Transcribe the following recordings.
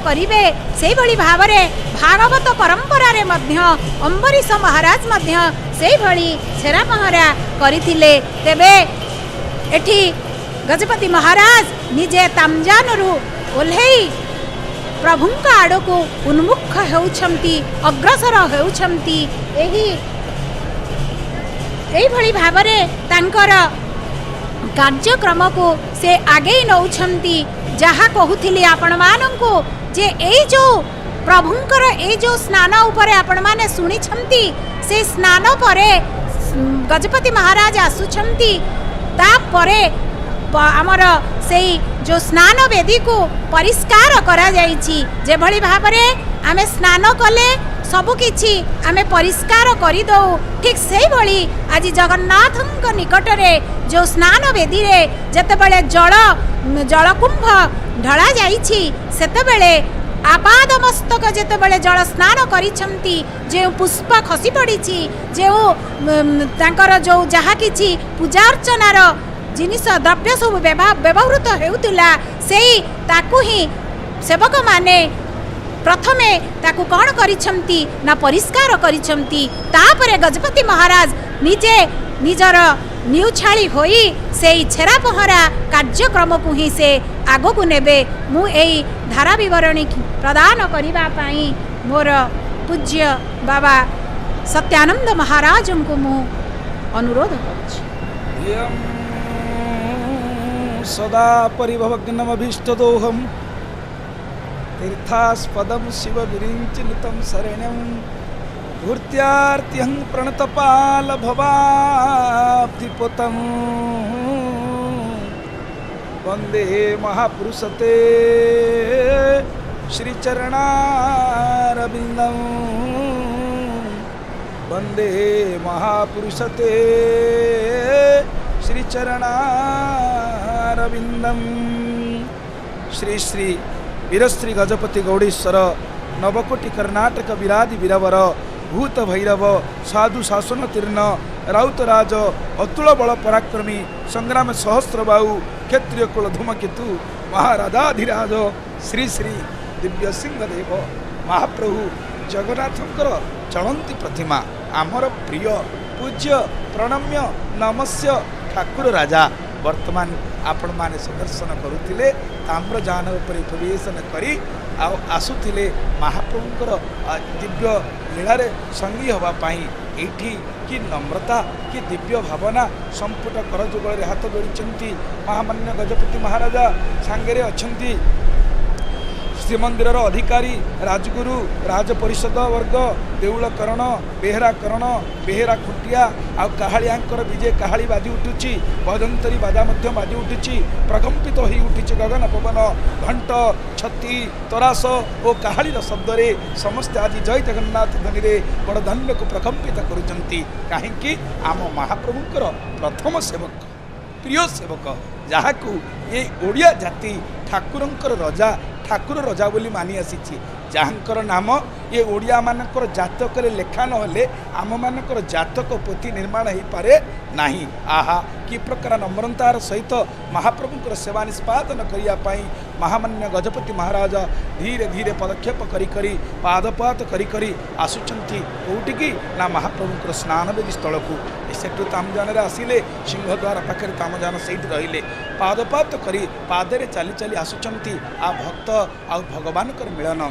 करिवे सेई भली भावरे भागवत परंपरा रे मध्य अंबरीश महाराज मध्य सेई भली छेरा पहरा करिथिले। तेबे एठी गजपति महाराज निजे तामजानरु ओल्हेई प्रभुंक आड़कू उन्मुख हेउछंती अग्रसर हेउछंती। एही भली भावरे तांकर कार्यक्रम को से आगे नौछंती। जहा कहूथिली आपण मानंकु जे एई जो प्रभुंकर ए जो स्नान उपरे आपण माने सुनी छंती से स्नान परे गजपति महाराज आसुछंती। ता परे आमर सेई जो स्नान वेदी को परिष्कार करा जाइछि। जे भली भाबरे आमे स्नान कले सबु किछि आमे परिष्कार करि दउ ठीक सेई भली आज जगन्नाथंक निकटरे जो स्नान वेदी रे जतेबेले जलकुंभ ढळा जाइछि सेतेबेले आपाद मस्तक जेतेबेले जल स्नान करिछंती जे पुष्प खसी पड़िछि जे तांकर जो जहा किछि पूजा अर्चनार जिनिस द्रव्य सब व्यवहृत हेउतिला सेई ताकू ही सेवक माने प्रथमे ताकू कौन करिछंती ना परिष्कार करिछंती। तापरे गजपति महाराज निजे निजर न्यूछाली होई सेई छेरा पहरा कार्यक्रम को ही से आगो को नेबे। मु एई धारा विवरणी प्रदान करिबा पाई मोर पूज्य बाबा सत्यानंद महाराज को मु अनुरोध करूछि। सदा परिभवग्नमभीष्टदोहम तीर्थास्पदम शिव विरिंचिनितं शरणं भूर्त्यार्त्यहं प्रणतपाल भवाब्धिपोतं वंदे महापुरुषते श्रीचरणारविन्दं वंदे महापुरुषते श्रीचरणारविन्दं। श्री श्री वीरश्री गजपति गौड़ेश्वर नवकोटि कर्नाटक विरादि वीरवर भूत भैरव साधु शासन तीर्ण राउतराज अतुल बल पराक्रमी संग्राम सहस्रबाहु क्षत्रिय कुल धूमकेतु महाराधाधिराज श्री श्री दिव्य सिंहदेव महाप्रभु जगन्नाथंकर चलंती प्रतिमा आमर प्रिय पूज्य प्रणम्य नमस्य ठाकुर राजा वर्तमान आपण माने सुदर्शन करुथिले ताम्रजान उपर उपवेशन करी आसुथिले महाप्रभुंकर दिव्य लीलारे संगी हवा पाई। एठी कि नम्रता कि दिव्य भावना संपुट करजुगल हाथ जोड़िचंती महामान्य गजपति महाराजा सांगरे अछंती श्रीमंदिर अधिकारी राजगुरु राजपरिषद वर्ग देउलकरण बेहेरा खुंटिया आ काहालियांकर विजय काहाली बाजी उठुची भजंतरी बाजा मध्य बाजी उठुची प्रकंपित हो उठी गगन पवन घंट छती तरास और काहालीर शब्द रे समस्त आज जय जगन्नाथ ध्वनि रे बड़ धन्य को प्रकंपित करुचंती। काहेकि आम महाप्रभुंकर प्रथम सेवक प्रिय सेवक जहाकू ये ओडिया जाति ठाकुरंकर रजा ठाकुर रजा बोली मानि आसी जहाँकर नाम ये ओडिया मानकर जातक लेखा नहेले आम मानकर जातक पोथी निर्माण हो पारे नहीं। आहा कि प्रकार नम्रतार सहित महाप्रभुंकर सेवा निष्पादन करने महामान्य गजपति महाराज धीरे धीरे पदक्षेप करी पादपात करी आसुचंती कोटिकी ना महाप्रभुंकर स्नान वेदी स्थल को सेठू तामजान आसिले सिंहद्वार पाखे तामजान से रहिले पादपात करी पादरे चली चली आसुचंती आ भक्त आ भगवान मिलन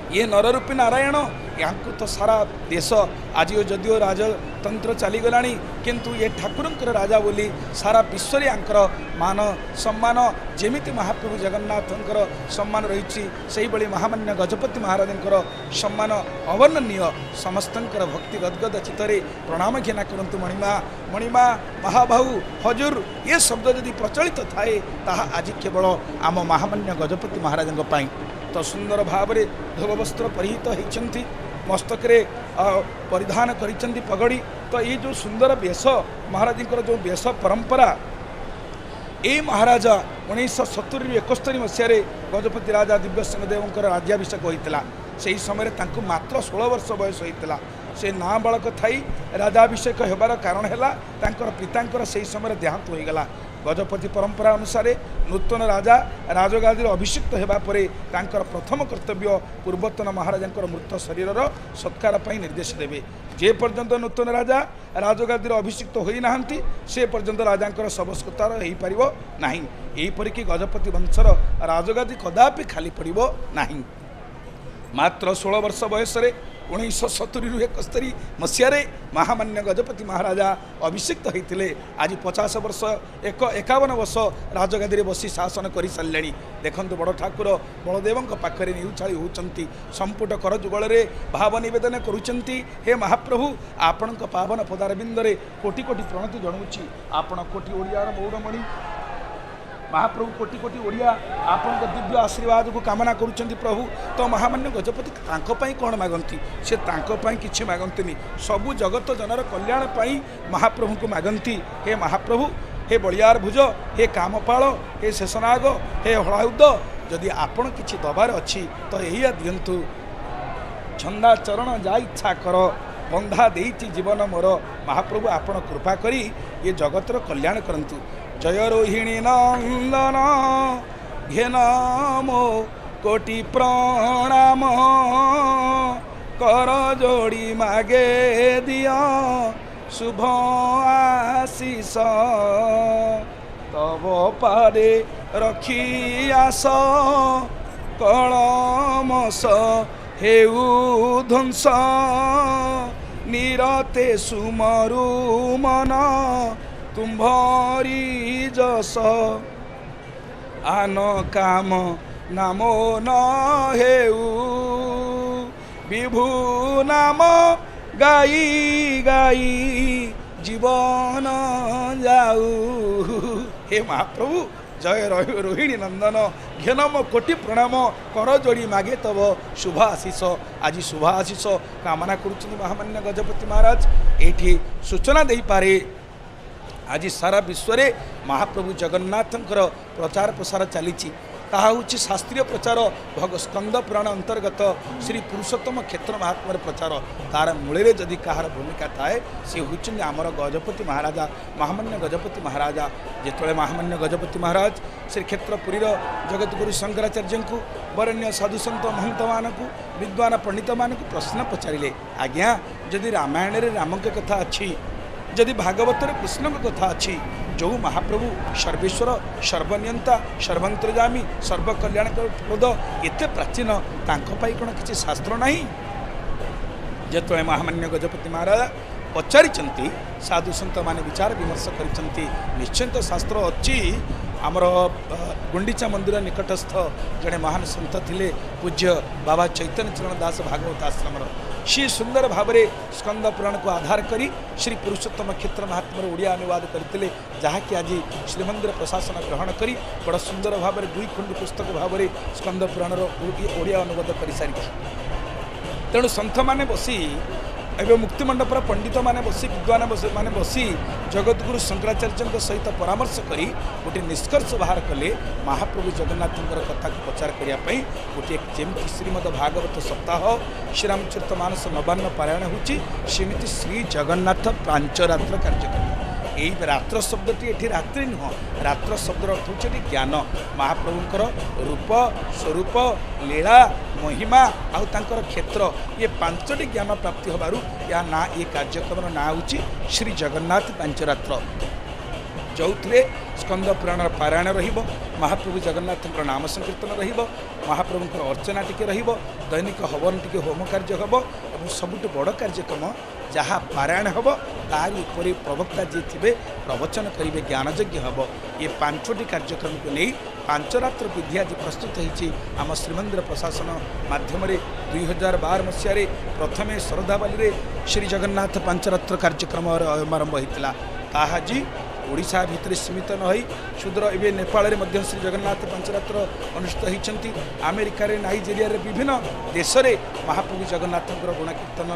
ये नररूपी नारायण यहाँ तो सारा देश आज जदिओ राजतंत्र चलीगला किंतु ये ठाकुरंकर राजा बोली सारा विश्व यांकर मान सम्मान जेमिति महाप्रभु जगन्नाथंकर सम्मान रही से महामान्य गजपति महाराजंकर सम्मान अवर्णनीय समस्तंकर भक्ति गदगद चित्तरे प्रणाम घृणा करंतु मणिमा मणिमा महाबाहु हजूर ये शब्द यदि प्रचलित थाए ताहा आज केवल आम महामान्य गजपति महाराजंक पाई तो सुंदर भाव में धोब वस्त्र परिहित होती मस्तकरे परिधान करिचंती पगड़ी तो ये जो सुंदर वेश महाराज जो वेश परंपरा ये महाराजा 1970-71 मसीह गजपति राजा दिव्य सिंहदेव राज्याभिषेक होता से समय मात्र 16 वर्ष बयस होता से नाबालक थी राजाभिषेक होबार कारण है पितांकर से समय देहांत होगला गजपति परंपरा अनुसार नूतन राजा राजगादी अभिषिक्त होगा तांकर प्रथम कर्तव्य पूर्वतन महाराजा मृत शरीर सत्कार पर निर्देश देवे। जे पर्यंत नूतन राजा राजगादी अभिषिक्त होना से पर्यंत राजा शव सत्कार हो पार ना। यहीपरिक गजपति वंशर राजगादी कदापि खाली पड़ो ना। मात्र 16 वर्ष बयस 1970 मसीह महामान्य गजपति महाराजा अभिषिक्त होते। आज 50 वर्ष 51 वर्ष राजगादी बसी शासन कर सारे। देखते बड़ ठाकुर बलदेव पाखे निउछाड़ी होती संपुट कर जुगल भाव नवेदन करुँच। हे महाप्रभु आपण पावन पदारविंदे कोटि कोटि प्रणति जनाऊँगी। आपण कोटि ओडियार मौड़मणि महाप्रभु कोटि कोटि ओडिया आपण दिव्य आशीर्वाद को कामना करुँच प्रभु। तो महामान्य गजपति तांकों कौन मागती से तांकों किछि मागंती सबु जगत जनर कल्याण पाई महाप्रभु को मागंती। हे महाप्रभु हे बलियार भुज हे कामपाल हे शेषनाग हे हलाउद जदि आपण किछि दबार अच्छी तो यही दिंतु। छंदा चरण जा इच्छा कर बंधा देती जीवन मोर। महाप्रभु आपण कृपा करी ये जगतर कल्याण करंतु। जय रोहिणी नंदन घेनमो कोटि प्रणाम कर जोड़ी मागे दिया शुभ आशीष तब पारे रखी आस कलमस हेउ ध्वंस निरते सुमरु मन तुम्हारी जस आन काम नामो न हेउ विभु नाम गाई गाई जीवन जाऊ। हे महाप्रभु जय रोहिणी नंदन घेनम कोटि प्रणाम कर जोड़ी मागे तब शुभ आशीष। आज शुभ आशीष कामना करुँच महामान्य गजपति महाराज। ये सूचना दे पारे आज सारा विश्व रे महाप्रभु जगन्नाथंकर प्रचार प्रसार चली शास्त्रीय प्रचार स्कंद पुराण अंतर्गत श्री पुरुषोत्तम क्षेत्र महात्म प्रचार तार मूल जदि कहार भूमिका थाए सी हूँ आमर गजपति महाराजा महामान्य गजपति महाराजा। जिते महामान्य गजपति महाराज श्री क्षेत्रपुरी जगतगुरु शंकराचार्य को वरण्य साधुसंत महंत मानक विद्वान पंडित मानक प्रश्न पचारे आज्ञा जदि रामायण रे राम के कथा अच्छी जदि भागवत कृष्ण की कथा अच्छी जो महाप्रभु सर्वेश्वर सर्वनियंता सर्वंतर्यामी सर्वकल्याणप्रद एते प्राचीन तांको कौन किसी शास्त्र नहीं। जो महामान्य गजपति महाराज पचारि साधु संत माने विचार विमर्श कर निश्चिंत शास्त्र अच्छी। आमर गुंडीचा मंदिर निकटस्थ जड़े महान संत थिले पूज्य बाबा चैतन्य चरण दास भागवत आश्रम सी सुंदर भाव में स्कंद पुराण को आधार करी श्री पुरुषोत्तम क्षेत्र महात्म ओडिया अनुवाद करते जहाँकि आज श्रीमंदिर प्रशासन ग्रहण करी बड़ा सुंदर भाव में 2 खंड पुस्तक भाव में स्कंद पुराण ओडिया अनुवाद कर सारी। तेणु सन्थ माने बसी एवं मुक्तिमंडपर पंडित माने बसी विद्वान माने बसी जगतगुरु शंकराचार्य सहित परामर्श करी गोटे निष्कर्ष बाहर कले महाप्रभु जगन्नाथंकर कथा को प्रचार करने गोटे जमी श्रीमद भागवत सप्ताह श्रीरामचरित मानस नवान्न पारायण होची सेमिति श्री जगन्नाथ पांचरात्र कार्यक्रम। यही रात्र शब्दटी ये रात्रि नुह रात्र शब्दर अर्थ होती ज्ञान महाप्रभुंकर रूप स्वरूप लीला महिमा आउर क्षेत्र ये 5टी ज्ञान प्राप्ति होबारु या ना ये कार्यक्रम ना होची श्री जगन्नाथ पांचरात्र जो स्कंद पुराण पारायण रहिबो महाप्रभु जगन्नाथंकर नाम संकीर्तन रहिबो महाप्रभुंकर अर्चना टिके रहिबो दैनिक हवन टिके होम कार्य हबो और सबुठ बड़ कार्यक्रम जहाँ पारायण हम तार ऊपर प्रवक्ता जी थे प्रवचन करेंगे ज्ञानयज्ञ हम ये 5टी कार्यक्रम को नहीं 5 रात्र विधि आज प्रस्तुत होती आम श्रीमंदिर प्रशासन माध्यम 2012 मसीह प्रथमे शरदाबाली श्री जगन्नाथ 5 रात्र कार्यक्रम आरंभ होता ताहाजी ओडिशा भितर सीमित न होई क्षुद्र एवं नेपाल में श्री जगन्नाथ 5 रात्र अनुष्ठित होती अमेरिका नाइजेरिया विभिन्न देश में महाप्रभु जगन्नाथंकर गुणकीर्तन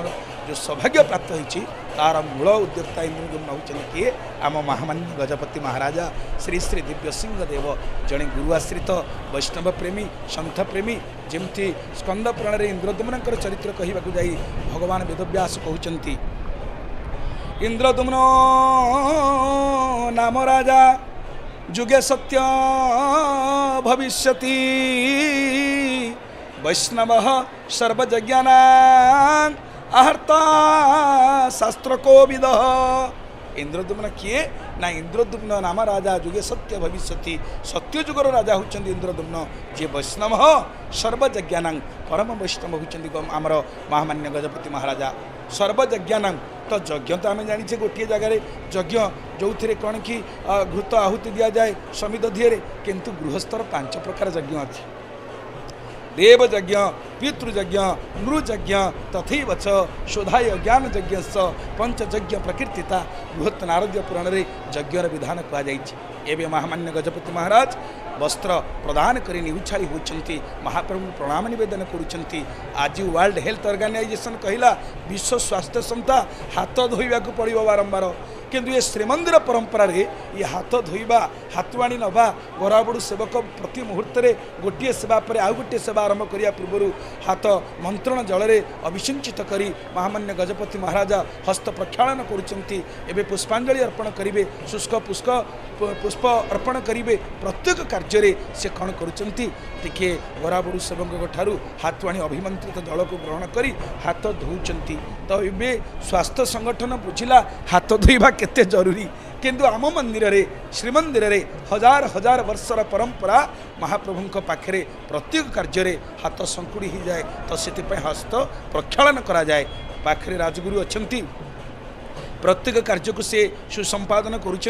जो सौभाग्य प्राप्त होती तार मूल उद्योक्ता इंद्रद्युम्न होती किए आम महामान्य गजपति महाराजा श्री श्री दिव्य सिंह देव जड़े गुरु आश्रित वैष्णव प्रेमी सन्थ प्रेमी जमती स्कंद पुराण इंद्रद्युम्न चरित्र कहवाक जाई भगवान वेदव्यास कहते इंद्रद्युम्न नाम राजा जुगे सत्य भविष्यति वैष्णव सर्वज्ञानां आहर्ता शास्त्र को विद। इंद्रदुम्न किए ना इंद्रदुम्न नाम राजा जुगे सत्य भविष्यति सत्य जुगर राजा होचंदी इंद्रदुम्न जे वैष्णव सर्वज्ञानां परम वैष्णव होचंदी आमर महामान्य गजपति महाराजा सर्वज्ञानां। तो यज्ञ तो आम जानी गोटे जगार यज्ञ जो थे कौन कि घृत आहुति दि जाए समिध दिए किंतु गृहस्थर 5 प्रकार यज्ञ अच्छी देवयज्ञ पितृयज्ञ नृयज्ञ तथैव च शोधाय ज्ञान यज्ञ पंचयज्ञ प्रकीर्तिता बृहत् नारद पुराण में यज्ञर विधान कहुई। महामान्य गजपति महाराज वस्त्र प्रदान कर निउछाड़ी होती महाप्रभु प्रणाम नवेदन करुँच। आज वर्ल्ड हेल्थ ऑर्गेनाइजेशन कहला विश्व स्वास्थ्य संस्था हाथ धोवा पड़ो बारंबार किंतु ये श्रीमंदिर परंपरा रे ये हाथ धोवा हाथुआणी नवा गराबड़ू सेवक प्रति मुहूर्त गोटे सेवा पर आउ गोटे सेवा आरंभ करने पूर्व हाथ मंत्रण जल अभिसिंचित करी महामान्य गजपति महाराजा हस्त प्रक्षालन करुँच। पुष्पांजलि अर्पण करेंगे शुष्क पुष्प अर्पण करेंगे प्रत्येक कार्य से कौन करुँच गराबड़ू सेवक ठारू हाथुआणी अभिमंत्रित जल को ग्रहण करी हाथ धोउचंती। तो ये स्वास्थ्य संगठन बुझिला हाथ धोइबा केते जरूरी किंतु आम मंदिर रे श्रीमंदिर रे हजार हजार वर्षर परंपरा महाप्रभु पाखे प्रत्येक कार्य हाथ संकुड़ी ही जाए तो से हस्त प्रक्षालन करा जाए। पाखे राजगुरु अच्छी प्रत्येक कार्य को से सुसंपादन करुँच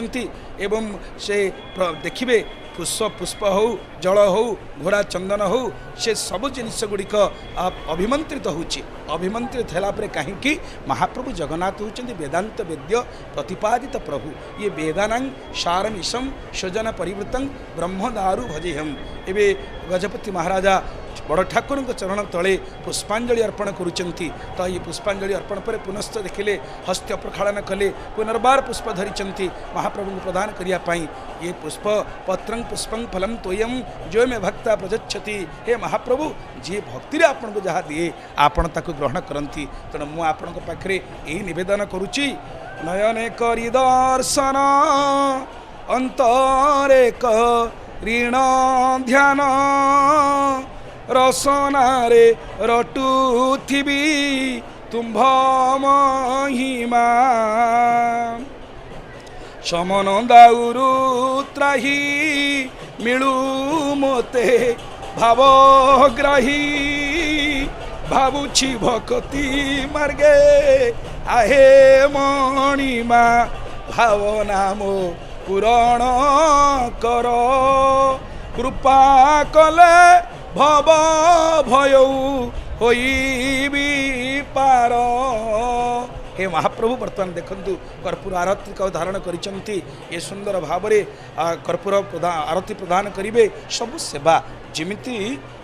एवं से देखिए पुष्प हो जल हो घोड़ा चंदन हो से सब जिनिस गुड़िक अभिमंत्रित होची अभिमंत्रित है कहीं महाप्रभु जगन्नाथ होती वेदांत वेद्य प्रतिपादित प्रभु ये वेदानां सारमिशम सृजन परिवृतं ब्रह्मदारु भजेहम। एवं गजपति महाराजा बड़ ठाकुर चरण तले पुष्पांजलि अर्पण करुँच। तो ये पुष्पांजलि अर्पण पर पुनश्च देखिले हस्त प्रक्षालन कले पुनर्बार पुष्प धरी महाप्रभु को प्रदान करने ये पुष्प पत्रं पुष्पं फलम तोयम जो में भक्ता प्रजच्छति। हे महाप्रभु जी भक्ति आपन को जहाँ दिए आपण ताकू ग्रहण करती तेणु मु आपण पाखे यही निवेदन करुच्ची नयने करी दर्शन अंतरे ऋण ध्यान रसनारे रटुथिबी तुम्भ महिमा समन दाउरु त्राही मिलू मोते भावग्राही भावुछि भक्ति मार्गे आहे मणिमा भावना मो पूरण कर कृपा कले भव भय होइबी पार। हे महाप्रभु बर्तमान देखंतु कर्पूर आरती का धारण करिसंती ये सुंदर भाव में कर्पूर आरती प्रदान करेंगे सब सेवा जिमिति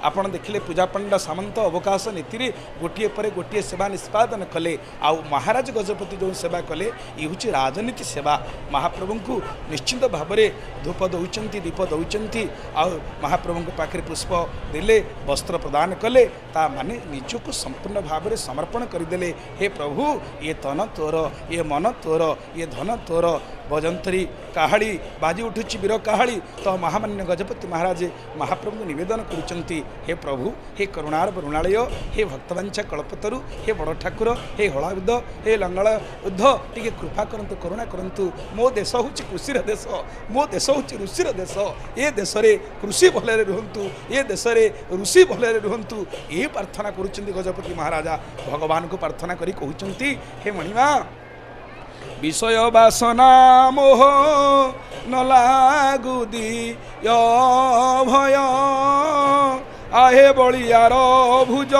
आपण देखिले पूजा पंडा सामंत अवकाश नीति रे गोटे पर गोटे सेवा निष्पादन कले आउ महाराज गजपति जो सेवा कले ये हूँ राजनीति सेवा महाप्रभु को निश्चित भाव में धूप दौरान दीप दौरान आउ महाप्रभु पाखे पुष्प देले वस्त्र प्रदान कले ता माने निजको संपूर्ण भाव में समर्पण करदेले। हे प्रभु ये तन तोर ये मन तोर ये धन तोर भजंतरी काहाड़ी बाजी उठुची वीर काहाड़ी। तो महामान्य गजपति महाराज महाप्रभु निवेदन करुचंती हे प्रभु हे करुणार वरुणालय हे भक्तवांछा कल्पतरु हे बड़ ठाकुर हे हलायुद्ध हे लंगल युद्ध टिके कृपा करंतु करुणा करंतु मो देश होची कृषिर देश मो देश होची ऋषिर देश ये देश रे कृषि भले रुहंतु ये देश रे ऋषि भले रुहंतु ये प्रार्थना करुचंती गजपति महाराजा भगवान को प्रार्थना करी कहउचंती हे मणिमा विषय वासना मोह न लागु दिय भय आहे बलियार भुज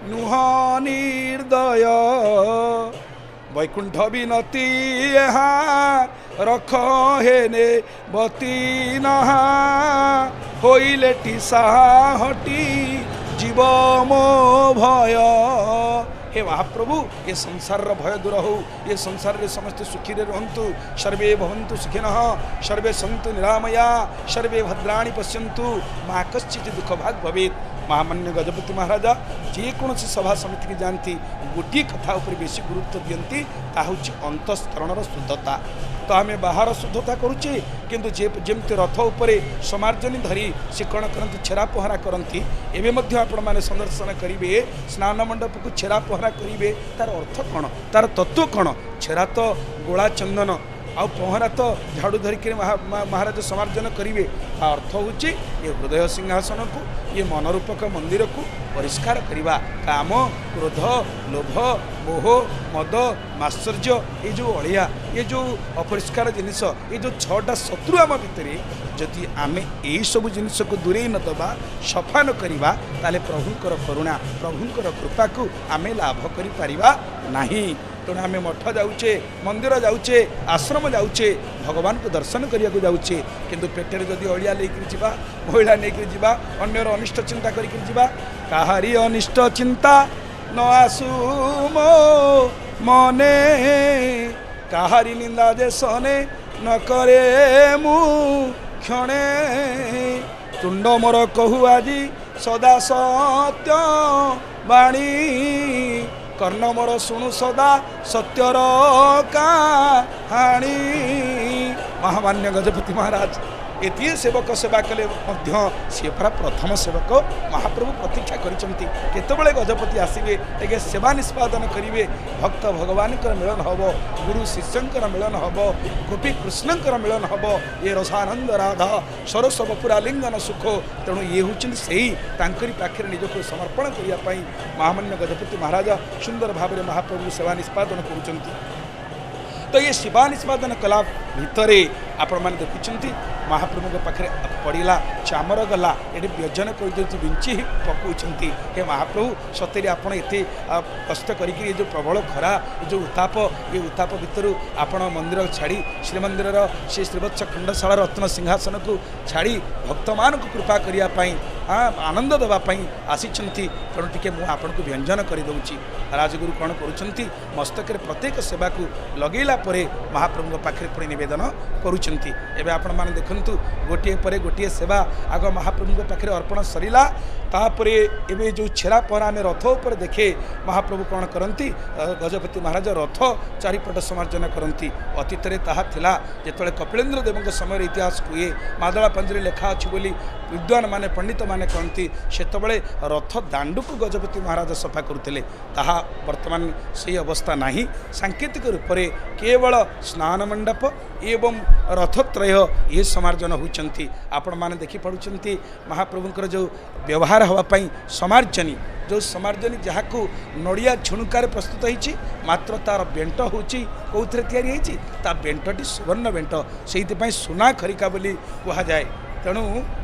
नुह निर्दय वैकुंठ विनती रख हेने बती नहा होइले टी साहटी जीव मो भय। हे महाप्रभु ये संसार भय दूर हो, ये संसार रे समस्त सुखी रे रहंतु, सर्वे भवन्तु सुखिनः, सर्वे सन्तु निरामया, सर्वे भद्राणि पश्यन्तु, मा कश्चित् दुःख भाग भवेत्। महामान्य गजपति महाराजा जेकोसी सभा समिति की जानती गोटे कथा उपर बेसी गुरुत्व दियंती ता होची अंतःकरणर शुद्धता। तो आम बाहर शुद्धता करुचे किंतु जेमती रथ उपरे समार्जनी धरी से कण करती छेरा पहरा करती एवं मध्य आपण माने संदर्शन करेंगे स्नान मंडप को छेरा पहरा करेंगे तार अर्थ कौन तार तत्व कौन। छेरा तो गोला चंदन आउ पहरा तो झाड़ू धरिक महाराज समार्जन करेंगे ता अर्थ होची ये हृदय सिंहासन को ये मनरूपक मंदिर को परिष्कार करवा काम क्रोध लोभ मोह मद माश्चर्य ये जो अलिया ये जो अपरिष्कार जिनिस ये जो 6टा शत्रु आम भितर जदि आम यही सब जिनिस को दूरे न दबा सफा न करवा ताले प्रभुंकर करुणा प्रभुंकर कृपा को आम लाभ करें। तेणु आम मठ जाऊे मंदिर जाऊे आश्रम जाऊे भगवान को दर्शन करने को जाऊे किंतु पेटर जदि अलिया लेकर जा महिला लेकर जा अन्यर अनिष्ट चिंता करके कहारी अनिष्ट चिंता न आसू मो मने कहारी निंदा जे सने न करे मु क्षणे तुंड मोर कहू आजी सदा सत्य बाणी कर्ण मोर शुणु सदा सत्यर कहानी। महामान्य गजपति महाराज एतिए सेवक सेवा कले सी परा प्रथम सेवक महाप्रभु प्रतीक्षा करते गजपति आसवे टे सेवा निष्पादन करेंगे भक्त भगवान मिलन हम गुरु शिष्यंकर मिलन हम गोपी कृष्णंकर मिलन हम ये रसानंद राधा सरस बपुरा लिंगन सुख। तेणु ये हूँ से पाखे निजक समर्पण करने महामान्य गजपति महाराज सुंदर भाव में महाप्रभु सेवा निष्पादन कर। तो ये सेवा निष्पादन कला भितर आपण मैंने देखुं महाप्रभु के पाखे पड़ा चामर गला ये व्यजन कर बिंची पकाउछंती। हे महाप्रभु सतरे आपण एते कष्ट करिक जो प्रबल खरा जो ये उताप भितर आपण मंदिर छाड़ी श्रीमंदिर से श्रीवत्स खंडशाला रत्न सिंहासन को छाड़ी भक्त मान को कृपा करने आनंद देवाई आसीचंती। तेणु टिके मु आपण को व्यंजन करदे राजगुरु कौन करुँच मस्तक प्रत्येक सेवा को लगेला परे महाप्रभु पाखे पुणी निवेदन करुँच। एवं आपण मैंने देखु गोटे पर गोटे सेवा आग महाप्रभु पाखे अर्पण सरला तापर एवं जो छेरा पहरा आम रथ उपर देखे महाप्रभु कौन करती गजपति महाराज रथ चारिपट समार्जन करती। अतीत जो कपिलेन्द्र देव समय इतिहास कहे मादला पंजरी लेखा अच्छी बोली विद्वान माने पंडित माने कहती से रथ दांडू को गजपति महाराज सफा करुले ताहा वर्तमान से अवस्था नहीं। सांकेतिक रूप से केवल स्नान मंडप एवं रथत्रय ये समार्जन होती आपण माने देखि पड़ुचंती महाप्रभुंकर जो व्यवहार हवापाई समार्जनी जो समार्जनी जहाँ को नड़िया झुणुकार प्रस्तुत होती मात्र तार बेंट होची कौथरे तैयारी होती ता बेंटटी सुवर्ण बेंट से सुना खरिका बोली कहुए। तेणु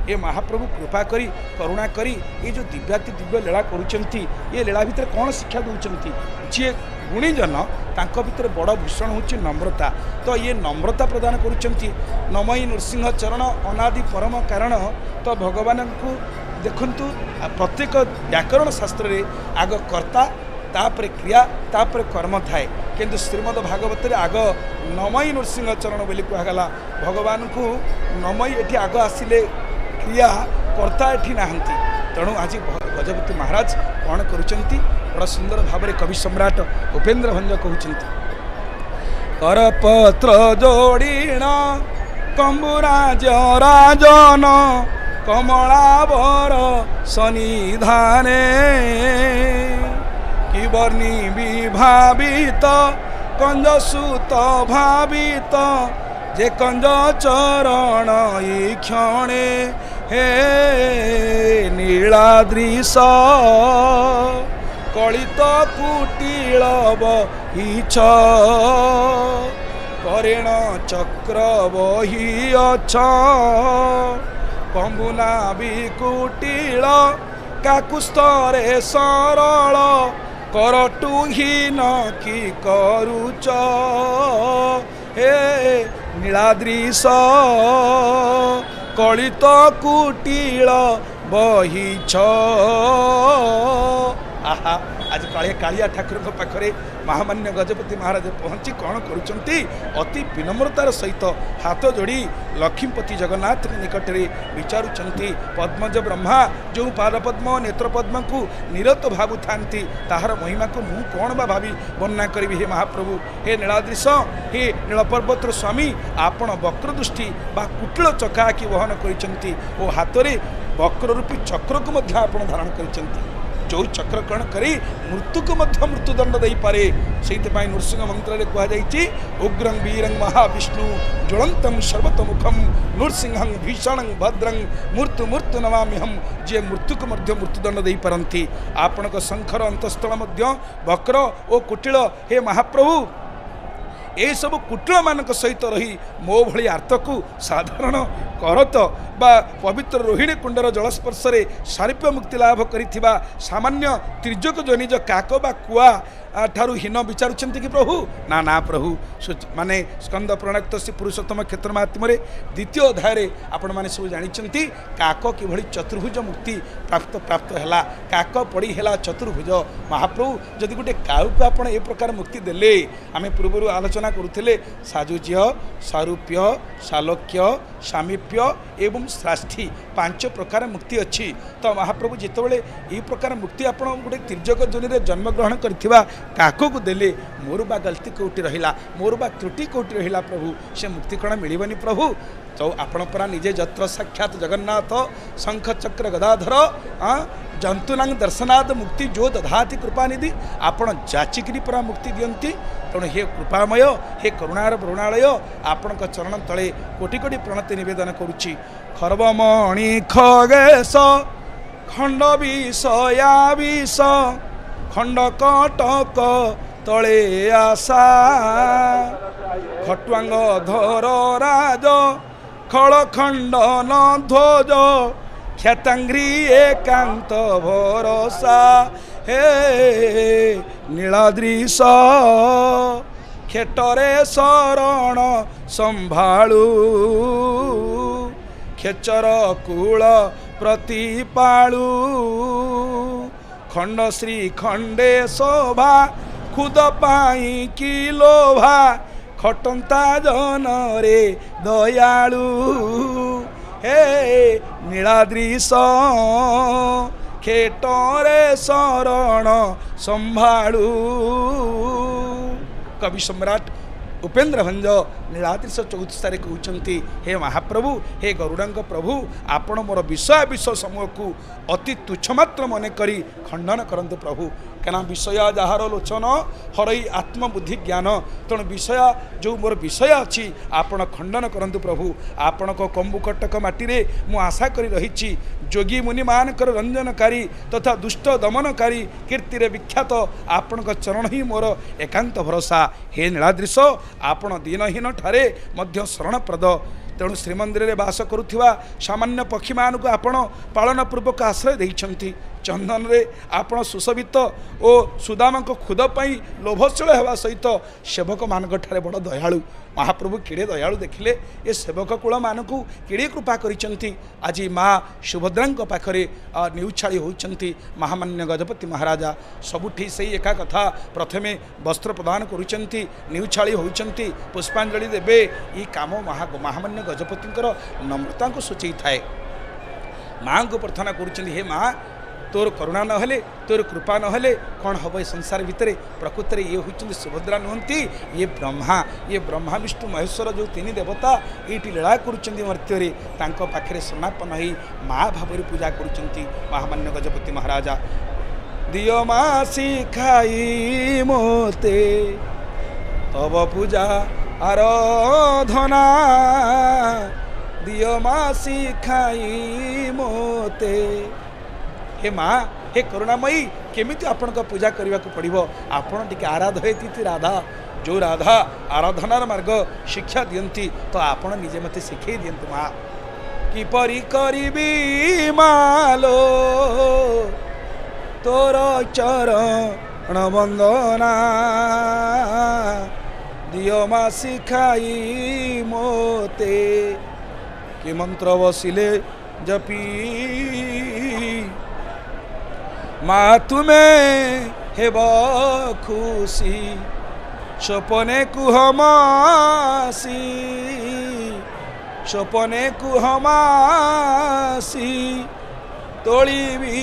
ये महाप्रभु कृपा करी करुणा करी ये जो दिव्याति दिव्य लीला करुँच ये लीला भितर कौन शिक्षा दूसरी जी गुणीजन तांक भितर बड़ भूषण होची नम्रता। तो ये नम्रता प्रदान करुँच नमयी नृसिंह चरण अनादि परम कारण। तो भगवान को देखंतु प्रत्येक व्याकरण शास्त्र रे आग कर्ता तापर क्रिया तापर कर्म थाए किंतु श्रीमद भागवत आग नमयी नृसिंह चरण बोली कहगला भगवान को नमयी एठी आग आसिले क्रिया कर्ता एठी नाहंती। तेणु आज गजपति महाराज कौन करुँच बड़ा सुंदर भाव में कवि सम्राट उपेन्द्र भंज कहते करपत्र जोड़ीण कंबुराज राजन कमलावर सनिधाने कि वर्णी विभावित कंजसुत भावित जे कंज चरण ई क्षणे हे नीलाद्रिश कलित कुटिल बहिछ करेण चक्र बही अछ कंबुना विकुटिल काकुस्तरे सरल करटुहीन कि करुच हे नीलाद्रिश कलित कुटिल बहिछ। आहा आहा आज कालिया ठाकुर पाखरे महामान्य गजपति महाराज पहुँची कौन करुँच अति विनम्रतार सहित हाथ जोड़ी लक्ष्मीपति जगन्नाथ निकट में विचारुंट पद्मज ब्रह्मा जो पादपद्म नेत्रपद्म को निरत भावु था ताहार महिमा को मु कौन बा भावी वर्णना करी हे महाप्रभु हे नीलाद्रीश हे नीलपर्वतर स्वामी आपण वक्र दृष्टि बा कुटिल चकाकी वहन करिसेंती ओ हाथ वक्र रूपी चक्र को मध्य आपण धारण करिसेंती जो चक्र कण करी मृत्यु को मध्य मृत्युदंड दे पारे से नृसिंह मंत्र में कहुई उग्रं वीरं महाविष्णु ज्वलंतं सर्वतोमुखम नृसिंहं भीषणं भद्रं मृत्यु मृत्यु नमाम्यहम जे मृत्यु को मध्य मृत्युदंड दे पारंती आपणक शंखर अंतस्थल मध्य वक्र ओ कुटिल हे महाप्रभु ए सब कुटिल मान सहित रही मो भली आर्त को साधारण करत बा पवित्र रोहिणी कुंडर जलस्पर्श सारीप्य मुक्ति लाभ करिथिबा सामान्य त्रिजक जनिज काक बा कुआ ठारू हीन विचारुंट कि प्रभु ना ना प्रभु माने स्कंद प्रणक्त श्री पुरुषोत्तम क्षेत्र माध्यम द्वितीय अध्याय आपण मैंने सब जानी काक कि चतुर्भुज मुक्ति प्राप्त है काक पड़ी है चतुर्भुज महाप्रभु जदि गोटे काऊ को आप ए प्रकार मुक्ति देले आम पूर्व आलोचना करुले साजुज्य सारूप्य सालोक्य सामीप्य एवं श्राष्ठी 5 प्रकार मुक्ति अच्छी तो महाप्रभु जितेबाला यही प्रकार मुक्ति आप गोटे तिर्जक जोनि जन्म ग्रहण करथिबा काको को देले मोर बा गलती कोटी रहिला मोर बा त्रुटि कोटी रहिला प्रभु से मुक्ति कण मिलबनी प्रभु तो आपण परा निजे जत्र साक्षात जगन्नाथ शंख चक्र गदाधर जंतुनांग दर्शनाद मुक्ति जो दधाति कृपानिधि आपण जाचिकरी परा मुक्ति दियंती तेणु हे कृपामय हे करुणार वरुणालय आपण चरण तले कोटि कोटि प्रणति निवेदन करुच्ची खर्वमणि खगेश खंड विषया विष खंड कटक तले आशा खट्वांग धर राज खल खंडन ध्वज ख्यातांग्री एकांत भरोसा हे नीलाद्रीश खेटरे शरण संभाळू खेचर कूल प्रतिपाळू खंड श्री खंडे शोभा खुद पाई कि लोभा खटंता जन रे दयालु हे नीलाद्रीश खेटरे शरण संभाळू कवि सम्राट उपेन्द्र भंज नीलाद्रीश 34 कहते हे महाप्रभु हे गरुड़ांग प्रभु आपण मोर विषय विषय समूह को अति तुच्छमात्र मन करी खंडन करंतु प्रभु क्या विषय जार लोचन हरई आत्मबुद्धि ज्ञान तेणु विषय जो मोर विषय अच्छी आपण खंडन करंतु प्रभु आपण को कंबुकटक माटी मु आशा करी रही जोगी मुनि मानकर रंजनकारी तथा दुष्ट दमनकारी कीर्ति विख्यात आपण चरण ही मोर एकांत भरोसा हे नीलाद्रीश आपण दीनहीन ठारे मध्य शरणप्रद तेणु श्रीमंदिर में बास करुवा सामान्य पक्षी मान को आपण पालन पूर्वक आश्रय देइछंती चंदन रे आपण सुशोभित और सुदामा को खुद पाई लोभशील होगा सहित सेवक मान बड़ दयालु महाप्रभु किड़े दयालु देखिले ये सेवक कूल मान को किड़े कृपा करिसेंती आज माँ सुभद्रा पाखरे निउछाड़ी होती महामान्य गजपति महाराजा सबुठी से एका कथा प्रथमे वस्त्र प्रदान करुचंती निउछाड़ी होती पुष्पांजलि देवे ये काम महामान्य गजपति नम्रता को सूचई थाए माँ को प्रार्थना करुचंती हे माँ तोर करुणा नहले तोर कृपा नहले कौन हम ये संसार भितर प्रकृत ये होती सुभद्रा नुहति ये ब्रह्मा विष्णु महेश्वर जो तीन देवता ये लीला करुँचे पाखे समापन हो माँ भाव पूजा करुँच महामान्य गजपति महाराजा दियो माँ शिखाई मोते तब पूजा आराधना दियो माँ शिखाई मोते हे माँ हे करुणामयी केमिति आपण का पूजा करने को पड़ो आपण टिके आराधयती राधा जो राधा आराधनार मार्ग शिक्षा दियंती तो आपण निजे मते शिखे दियंतु माँ किपरि करिबी मालो तोर चरण वंदना दियो माँ शिखाई मोते कि मंत्र बसिले जपी মা তুমি হেব খুশি স্বপনে কুহমাসি স্বপনে কুহমাসি তোলিবি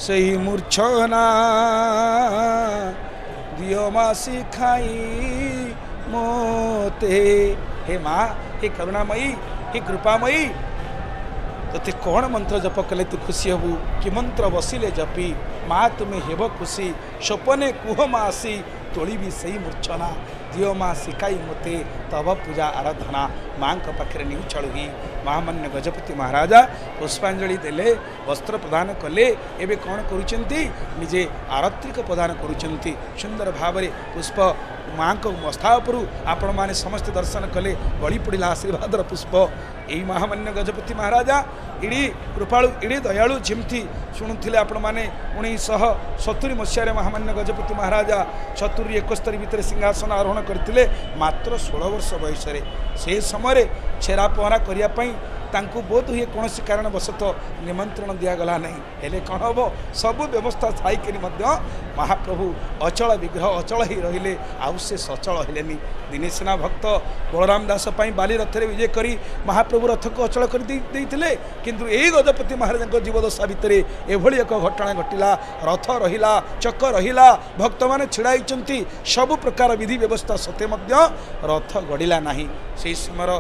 সেই মূর্ছনা দিও মাসি খাই মোতে। हे माँ हे करुणामयी हे कृपामयी तोते कौन मंत्र जप कले तू खुशी हबू कि मंत्र बसिले जपी माँ तुम्हें हेब खुशी स्वपने कुह मासी तोली भी सही मूर्छना दियो माँ शिखाई मते तब पूजा आराधना माँ पाखे न्यू चढ़ी महामान्य गजपति महाराजा पुष्पांजलि देले वस्त्र प्रदान कले एवं कौन करुँचे आरत्रिक प्रदान करुँच सुंदर भाव पुष्प माँ को मस्था उपरू आपण मैंने समस्त दर्शन कले गली पड़ा आशीर्वादर पुष्प यही महामान्य गजपति महाराजा इड़ी कृपालु इड़ी दयालु जमती शुणुले आपण मैंने 1970 मसीह महामान्य गजपति महाराजा 70-71 भितर सिंहासन आरोहण करते मात्र 16 वर्ष बयस से समय छेरा पहरा करने तांकु बोध हुए कौन कारणवशत निमंत्रण दिगला नहीं हेले कौन हम सब व्यवस्था थी महाप्रभु अचल विग्रह अचल ही रहिले आउ से सचल हेलेनी दिने सिना भक्त बलराम दास बाली रथ विजय करी महाप्रभु रथ को अचल कर किंतु यही गजपति महाराज जीवदशा भितर एभली एक घटना घटिला रथ रहिला चक रहिला भक्त मैंने छिड़ाई सब प्रकार विधि व्यवस्था सत्वे रथ गड़िला नहीं से समय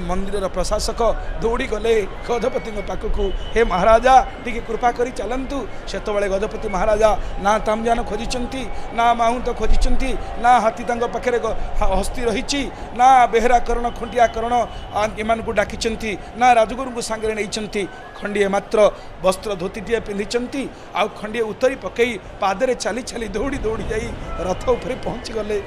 मंदिर प्रशासक दौड़ी गले गजपति पाखक हे महाराजा टिके कृपा करी चलतु से गजपति महाराजा ना तामजान खोजी ना माहुंत खोजी ना हाथी पाखे हस्ती रही ना बेहराकरण खुंटियाकरण एम डाकी ना राजगुरु को सांगे नहीं खंडिए मात्र वस्त्र धोतीटे पिंधि आउ खंडिए उतरी पकई पादरे चली चली दौड़ी दौड़ी जाई रथ उपरे पहुँची गले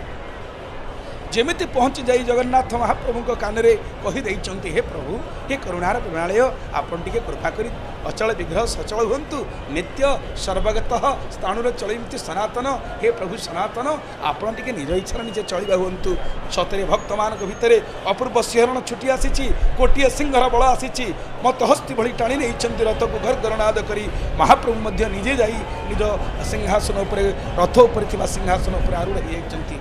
जेमिति पहुँची जाई जगन्नाथ महाप्रभु कानरे कही हे प्रभु हे करुणार प्रणालय आपन टिके कृपा करी अचल विग्रह सचल हुंतु नित्य सर्वगत स्थाणुर चलती सनातन हे प्रभु सनातन आपन टिके निज इच्छा निजे चलवा हुंतु सतरे भक्त मान भितर अपूर्व सिंहरण छुटी आसी कोटिए सिंहर बल आसी मत हस्ती भली टाणी नहीं रथ को घर गणनाद करी महाप्रभु मध्य निजे जाई निज सिंहासन उपरे रथ उपरे सिंहासन उपरे आरूढ़ होती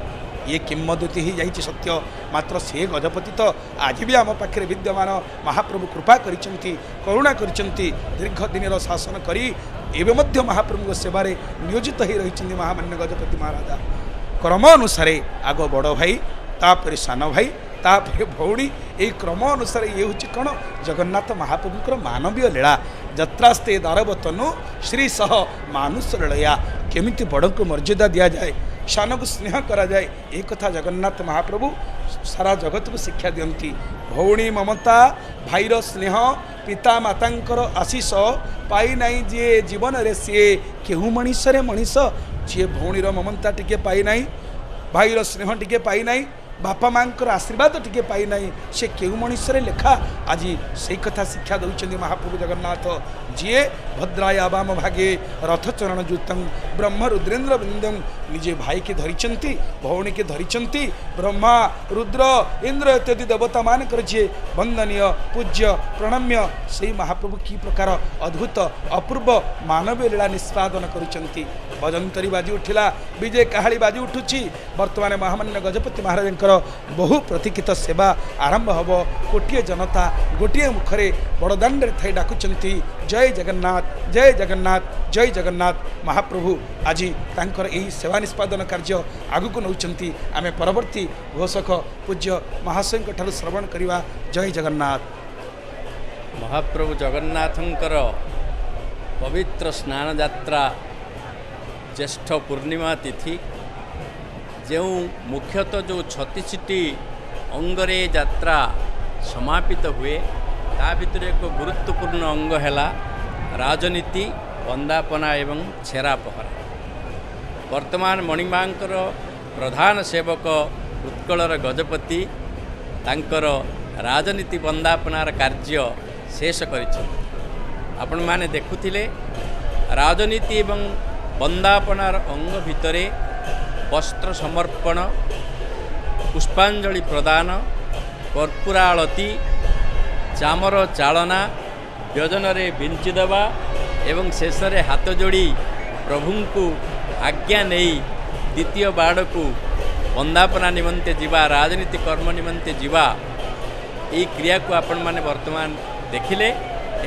ये किंवदंती ही जाइए सत्य मात्र से गजपति तो आज भी आम पाखे विद्यमान महाप्रभु कृपा करिसेंती करुणा करिसेंती दीर्घ दिन शासन करी एवं मध्य महाप्रभु सेवार नियोजित ही रही महामान्य गजपति महाराजा क्रम अनुसार आग बड़ भाई तापर सान भाई तापर भौणी यही क्रम अनुसार ये हूँ कौन जगन्नाथ महाप्रभुकर मानवीय लीला जत्रास्ते दारवतनु श्री सह मानुष लड़या केमिति बड़ को मर्यादा दि जाए शान को स्नेह करा जाए एक कथा जगन्नाथ महाप्रभु सारा जगत को शिक्षा दियंती भौणी ममता भाईर स्नेह पिता मातांकर आशीष पाई नाई जी जीवन रे सी केहू मनीषरे मनीष जी भौणीर ममता टिके पाई नाई भाईर स्नेह टिके पाई नाई बापा माँ आशीर्वाद टिके पाई ना से केउ मनुष्य लेखा आज से कथा शिक्षा दौरान महाप्रभु जगन्नाथ जीए भद्राया वाम भागे रथचरण जुतंग ब्रह्म रुद्रेन्द्र बिंदम निजे भाई के धरी भौणी के धरी ब्रह्मा रुद्र इंद्र इत्यादि देवता मान जी वंदनीय पूज्य प्रणम्य से महाप्रभु की प्रकार अद्भुत अपूर्व मानवीय लीला निष्पादन करुँच भजंतरी बाजी उठिला विजय काहाली बाजी उठुची वर्तमान महामान्य गजपति महाराज बहु प्रतीक्षित सेवा आरंभ हम कोटिए जनता गोटे मुखरे बड़दाण्ड थी डाकुचंती जय जगन्नाथ जय जगन्नाथ जय जगन्नाथ महाप्रभु आज तांकर यही सेवा निष्पादन कार्य आगक नौचंती आमे परवर्ती घोषक पूज्य महाशय ठार श्रवण करवा जय जगन्नाथ। महाप्रभु जगन्नाथंकर पवित्र स्नान यात्रा ज्येष्ठ पूर्णिमा तिथि जो मुख्यतः जो 36टी अंगरे यात्रा समापित हुए ता भितर एक गुरुत्वपूर्ण अंग है राजनीति वंदापना एवं छेरा पहरा। वर्तमान मणिमांकर प्रधान सेवक उत्कलर गजपति तांकर राजनीति वंदापनार कार्य शेष कर आपण माने देखुथिले राजनीति एवं वंदापनार अंग भितरे वस्त्र समर्पण पुष्पांजलि प्रदान कर्पूरालती चामर चालना व्यजन रे बिंची देवा एवं शेष रे हाथ जोड़ी प्रभुଙ୍କୁ आज्ञा नहीं द्वितीय बाड़ को वंदापना निमंते जीवा राजनीति कर्म निमंते जीवा यही क्रिया को आपण माने वर्तमान देखिले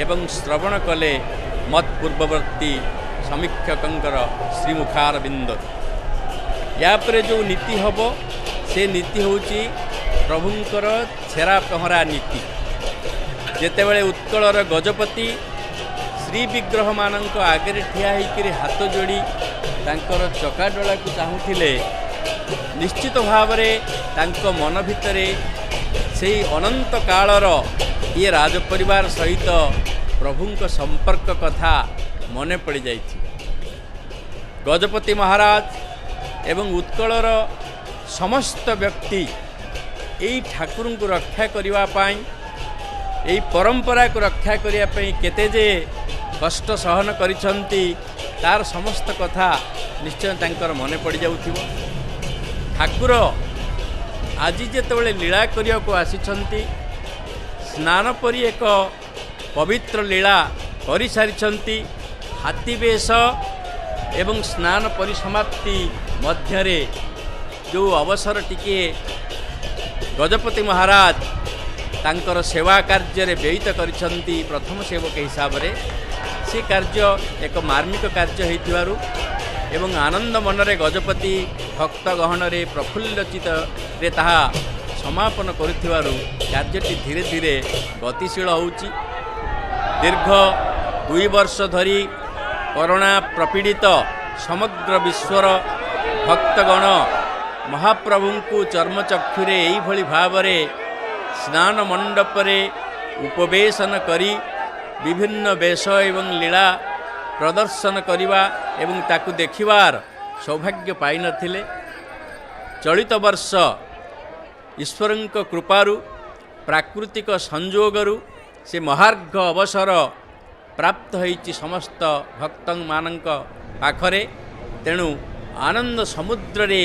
एवं श्रवण कले मत पूर्ववर्ती समीक्षकंकर श्रीमुखार बिंद या पर जो नीति हम से नीति होची प्रभुंकर छेरा पहरा नीति जेतेबेले उत्कलर गजपति श्री विग्रह मानक आगे ठिया होकर हाथ जोड़ी तांकर चकाडोला को चाहूले निश्चित भाव तांको मन भितरे से अनंत कालर ये राजपरिवार सहित प्रभुंक संपर्क कथा मने पड़ जाई। गजपति महाराज एवं उत्कलर समस्त व्यक्ति यही ठाकुर को रक्षा करने यही परंपरा को रक्षा करने केते जे कष्ट सहन करिसंती तार समस्त कथा निश्चय तांकर मने पड़ जाउथिबो। ठाकुर आज जेतेबेले लीला करिया को आसिछंती स्नान परी एक पवित्र लीला करि सारिछंती। हाथी बेश एवं स्नान परिसमाप्ति मध्यरे जो अवसर टिके गजपति महाराज तांकर सेवा कार्य व्ययित करिछंती प्रथम सेवक हिसाब से से कार्य एक मार्मिक कार्य होइथिबारु एवं आनंद मनरे गजपति भक्त गहन प्रफुल्लचित रे ताहा समापन करुथिबारु कार्यटी धीरे धीरे गतिशील होउची। दीर्घ 2 वर्ष धरी कोरोना प्रपीड़ित समग्र विश्वर भक्तगण महाप्रभुंकु चर्मचक्षुरे यही भली भावरे स्नान मंडपरे उपवेशन करी विभिन्न वेश एवं लीला प्रदर्शन करिवा एवं ताकु देखिबार सौभाग्य पाई नथिले। चलित वर्ष ईश्वरंक कृपारु प्राकृतिक संजोगरु से महार्घ अवसर प्राप्त होइछि समस्त भक्त मानक पाखरे। तेणु आनंद समुद्र रे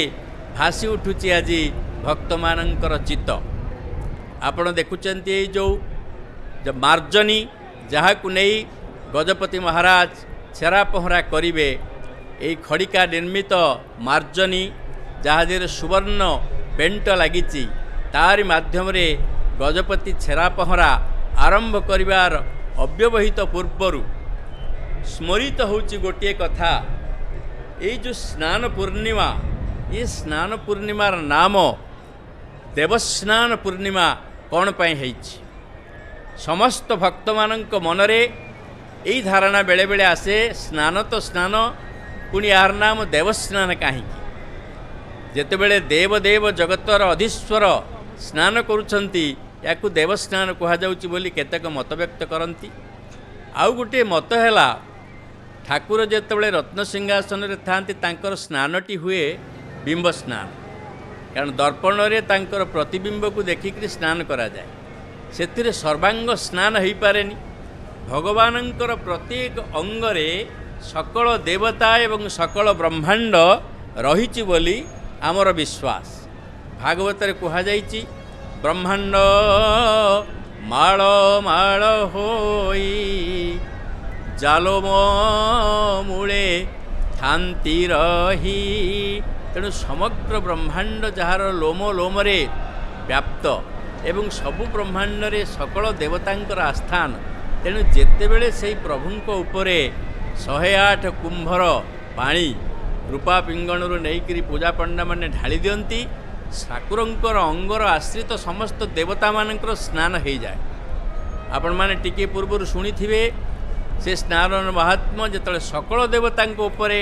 भासी उठुची आज भक्त मानकर चित्त। आपण देखुचंती जो मार्जनी जहाँ को नहीं गजपति महाराज छेरा पहरा करिवे यही खड़िका निर्मित मार्जनी जहाजेर सुवर्ण पेंट लगी तारी माध्यम रे गजपति छेरा पहरा आरंभ करिवार अव्यवहित पूर्वरु स्मरित होची गोटे कथा। ये जो स्नान पूर्णिमा ये स्नान पूर्णिमार नाम देवस्नान पूर्णिमा कौन पाई होइछि समस्त भक्त मानक मनरे यही धारणा बेले बेले आसे स्नान तो स्नान पुणी यार नाम देवस्नान कहीं जेतेबेले देवदेव जगतर अधीश्वर स्नान करुछंती याकु देवस्नान कहा जाउची बोली केतेक मत व्यक्त करती। आउ गोटे मत हैला ठाकुर जेतेबेले रत्न सिंहासन रे थांती तांकर स्नानटी हुए बिंब स्नान कारण दर्पण रे तांकर प्रतिबिंब को देखिक स्नान करा जाए से सर्वांग स्नान हो पारे। भगवानंकर प्रत्येक अंगरे सकल देवता एवं सकल ब्रह्मांड रहिछि बोली आमर विश्वास। भागवत रे कहा जाइछि ब्रह्मांड माळ माळ होई जालोम मूले थांती रही। तेणु समग्र ब्रह्मांड जार लोम लोमरे व्याप्त एवं सबु ब्रह्मांड रे सकल देवतांकर आस्थान। तेणु जेतेबेले से प्रभुंक उपरे 108 कुंभर पानी रूपा पिंगणु नहींकरी पूजा पंडा माने ढाली दियंती ठाकुरंकर अंगर आश्रित समस्त देवता मानकर स्नान हो जाए। आपण माने टिके पूर्व शुणी से स्नान महात्मा जेतले सकल देवतांक उपरे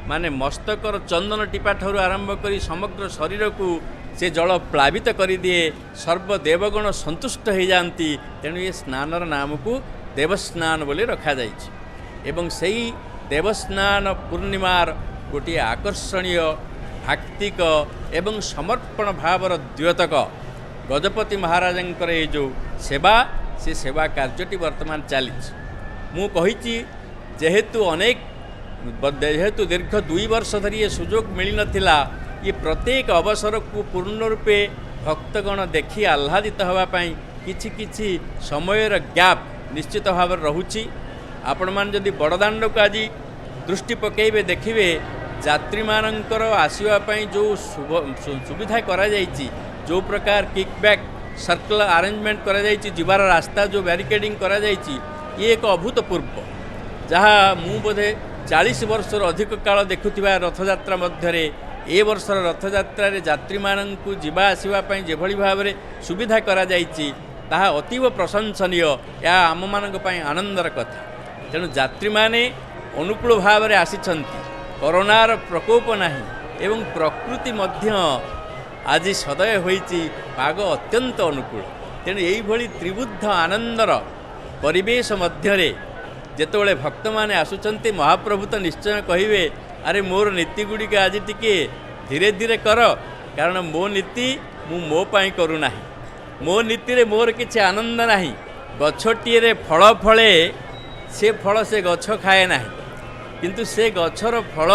माने मस्तकर चंदन टीपा ठारू आरंभ करी समग्र शरीर को से जल प्लावित कर दिए सर्वदेवगण संतुष्ट हो जाती। तेणु ये स्नानर नाम को देवस्नान बोली रखा जाइछि एवं सही देवस्नान पूर्णिमार गोटे आकर्षणीय भाक्तिक एवं समर्पण भावर द्योतक गजपति महाराजंकर ये जो सेवा से सेवा कार्यटी वर्तमान चली मु कही जेहेतु अनेक जेहेतु दीर्घ 2 वर्ष धरी ये सुजोग मिल नथिला ये प्रत्येक अवसर को पूर्ण रूपे भक्तगण देखि आह्लादित होगापाई किछि किछि समयर गैप निश्चित भाव रहुछि। आपण मान जदि बड़दाण्ड को आज दृष्टि पकेइबे देखिबे यात्री मानकर आसीबा पई जो सुविधा करा जायछि जो प्रकार किकबैक सर्कल अरेंजमेंट करा जायछि जीवार रास्ता जो बैरिकेडिंग करा जायछि ये एक अभूतपूर्व जहाँ मु बोधे 40 वर्ष अधिक काल देखुथिबा रथयात्रा मध्यरे ए वर्षर रथयात्रा यात्री माननकु जीवा आसीबा पई जेभଳି भाबरे सुविधा करा जायछि ताहा अतीव प्रशंसनीय या आम मानक पई आनंदर कथा तेणु यात्री माने अनुकूल भावरे आसिछन्ति कोरोनार प्रकोप नाही एवं प्रकृति मध्य आज सदय होईछि पाग अत्यंत अनुकूल तेणु यही भली त्रिबुद्ध आनंदर परिवेश मध्यरे जेतोले भक्त माने आसुचन्ति महाप्रभु तो निश्चय कहिबे अरे मोर नीति गुड़िक आज टिके धीरे धीरे कर कारण मो नीति मु मो पाई करू नाही मो नीति रे मोर किछि आनंद नाही गछटिए रे फल फळे से फल से गछ खाए नाही किंतु से गछर फल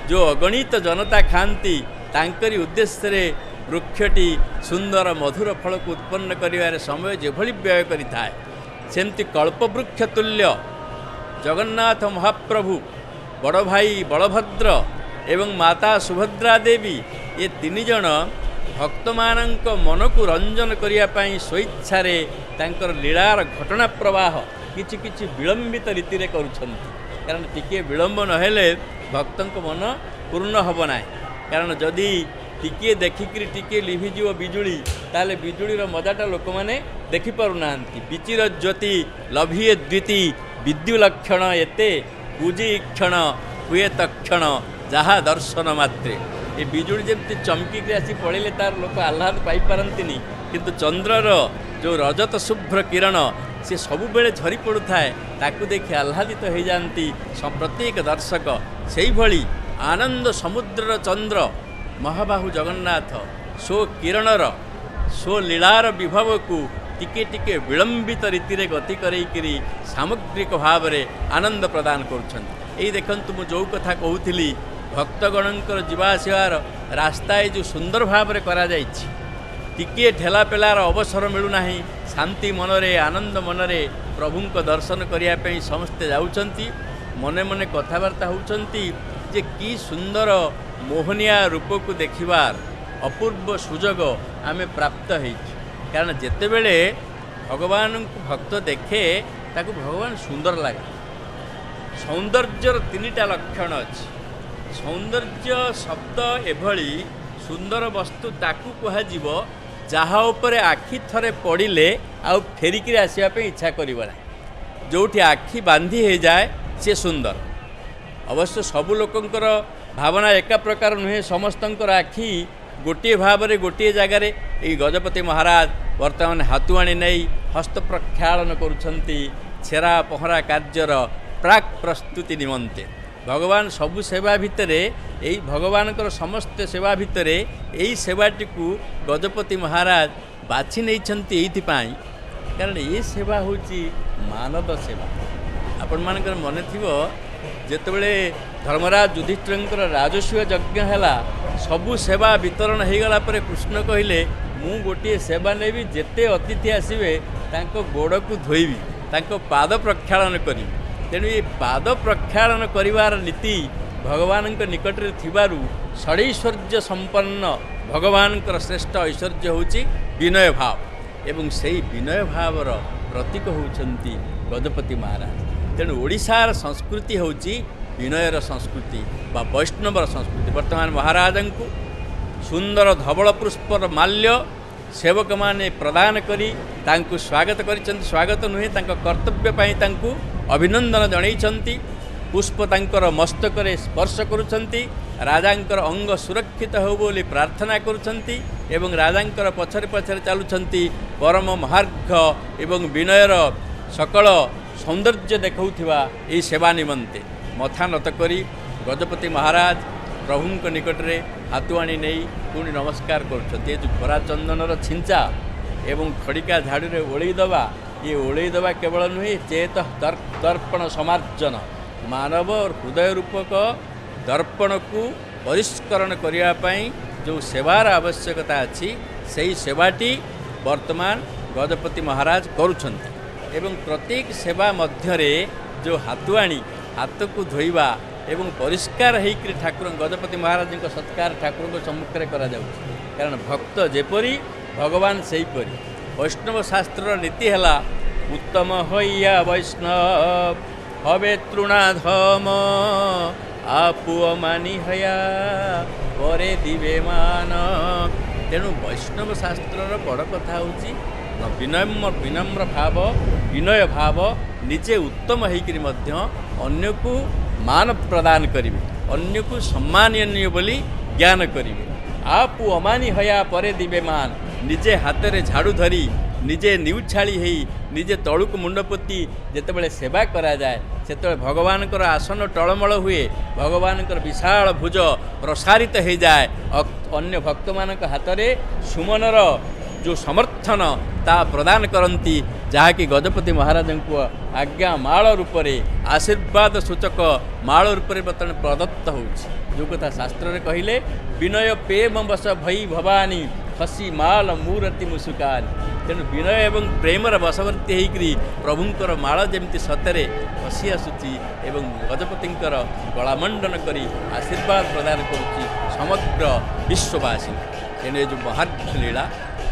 जो अगणित जनता खाती तांकरी उद्देश्य रे वृक्षटी सुंदर मधुर फल को उत्पन्न करिवारे समय जेभଳି व्यय करिथाए सेमति कल्पवृक्ष तुल्य जगन्नाथ महाप्रभु बड़ भाई बलभद्र एवं माता सुभद्रा देवी ये तीन जन भक्त मानक मन को रंजन करिया पई स्वेच्छारे तांकर लीलार घटना प्रवाह किछि किछि विलंबित रीति रे करूछन्ति कारण टिके विलंब नहेले भक्तंक मन पूर्ण हब नाही कारण जदि टिके देखिकरी टिके लिभिजिव बिजुली ताले बिजुलीर मजाटा लोक माने देखि पारु नांती बिचिर ज्योति लभिए द्विति विद्युलक्षण एते पूजी क्षण हुए तक्षण जहा दर्शन मात्रे ये बिजुली जमती चमकी आसी पड़े तार लोक आह्लाद पाई पारंतिनी किंतु चंद्रर जो रजत शुभ्र किरण से सबु बेले झरी पड़ू थाए ताकू देखि आह्लादित हो जाती प्रत्येक दर्शक से भली आनंद समुद्रर चंद्र महाबाहु जगन्नाथ सो किरणर सो लीलार विभव को टिके टिके विलंबित रीति रे गति करैकरी सामग्रिक भाव रे आनंद प्रदान करुछन्ति एई देखंतु मु जो कथा कहूथिली भक्तगणंकर जीवा आसिबार रास्ता जो सुंदर भाव रे करा जायछि टिके ठेला पेलार अवसर मिलू नाही शांति मनरे आनंद मनरे प्रभुंक दर्शन करिया पई समस्ते जाउछन्ति मने मने कथावार्ता होउछन्ति जे की सुंदर मोहनिया रूप को देखिबार अपूर्व सुजोग आमे प्राप्त होइछि कारण जेते बेले भगवान को भक्त देखे ताकू भगवान सुंदर लगे सौंदर्यर तीनिटा लक्षण अच्छी सौंदर्य शब्द एभली सुंदर वस्तु ताकू कह जहाँ उपरे आखि थरे पड़िले आउ फेरिकी आसिया पे इच्छा करिबा नाही जोठी आखि बांधी हो जाए से सुंदर अवश्य सबु लोकंकर भावना एका प्रकार नुहे समस्तंकर आखि गोटे भाव में गोटे जगार ये गजपति महाराज वर्तमान हातुआणी नहीं हस्त प्रक्षालन करुछन्ति छेरा पहरा कार्यर प्राक प्रस्तुति निमंते भगवान सबु सेवा भितरे यही भगवान समस्त सेवा भितरे यही सेवाटी को गजपति महाराज बाछि नैछन्ति एइथिपाई कारण ये सेवा होची मानव सेवा आपण मानकर मन थिबो जेतेबेले धर्मराज युधिष्ठिरंकर राजस्व यज्ञ हैला सबु सेवा वितरण हो गला पर कृष्ण कहले मु गोटे सेवा नेबी जेते अतिथि आसीबे तांको गोड़ को धोइबी तांको पाद प्रक्षालन करी तेणु ये पाद प्रक्षालन करिवार नीति भगवान निकट रे थिबारु षडैश्वर्य संपन्न भगवान श्रेष्ठ ऐश्वर्य होची विनय भाव एवं सेही विनय भावर प्रतीक होउछन्ति गजपति महाराज तेणु ओडिशार संस्कृति होची विनयर संस्कृति बा वैष्णवर संस्कृति वर्तमान महाराजन को सुंदर धवल पुष्पर माल्य सेवक माने प्रदान करी तांकु स्वागत करिसंति स्वागत नुहे तांको कर्तव्य पाई तांकु अभिनंदन जणैछन्ति पुष्प तांकर मस्तक रे स्पर्श करुछन्ति राजांकर अंग सुरक्षित हो बोली प्रार्थना करुछन्ति एवं राजांकर पछरे पछरे चालुछन्ति परम महार्घ एवं विनयर सकल सौंदर्य देखौथिबा एई सेवा निमंते मथा नत करी गजपति महाराज प्रभुंक निकट रे हातुआणी नहीं पुणी नमस्कार करुछन्ति जो खरा चंदनर छिंचा एवं खड़िका झाड़ू रे ओळई दबा ये ओळई दबा केवल नुहे चेत दर्पण समार्जन मानव और हृदय रूपक दर्पण को परिष्करण करिया पई जो सेवार आवश्यकता अछि सेही सेवाटी वर्तमान गजपति महाराज करुछन्ति एवं प्रत्येक सेवा मध्यरे जो हातुआणी हाथ को धोइबा एवं परिष्कार होकर ठाकुर गजपति महाराज सत्कार ठाकुर सम्मुख में करा कारण भक्त जेपरी भगवान सेहीपरी वैष्णव शास्त्र नीति है उत्तम हईया वैष्णव हवे तृणाधम आपु अमानी हया परे दिवे मान तेणु वैष्णव शास्त्र बड़ कथा हूँ विनम्र भाव विनय भाव निजे उत्तम होकर अन्य को मान प्रदान करेंगे अन्य को सम्माननीय बोली ज्ञान करेंगे आपु अमानी हया परे दिवे मान निजे हाथ में झाड़ू धरी निजे निउछाड़ी हो निजे तलुक मुंडपोती जितेबाला सेवा करा जाए से भगवान आसन टलमल हुए भगवान विशाल भुज प्रसारित हो जाए अन्य भक्त मान हाथ में सुमनर जो समर्थन ता प्रदान करती जहाँकि गजपति महाराज को आज्ञा माल रूप में आशीर्वाद सूचक माल रूप में बर्तमान प्रदत्त हो जो कथा शास्त्र में कहले विनय प्रेम बस भई भवानी हसी माल मूरति मुसुकानी तेणु विनय एवं प्रेमर बसवर्ती होकर प्रभुंर माल जमी सतरे हसी आसूची एवं गजपतिंकर गलामंडन करी आशीर्वाद प्रदान करुच्ची समग्र विश्ववासी तेणु जो महार्घ लीला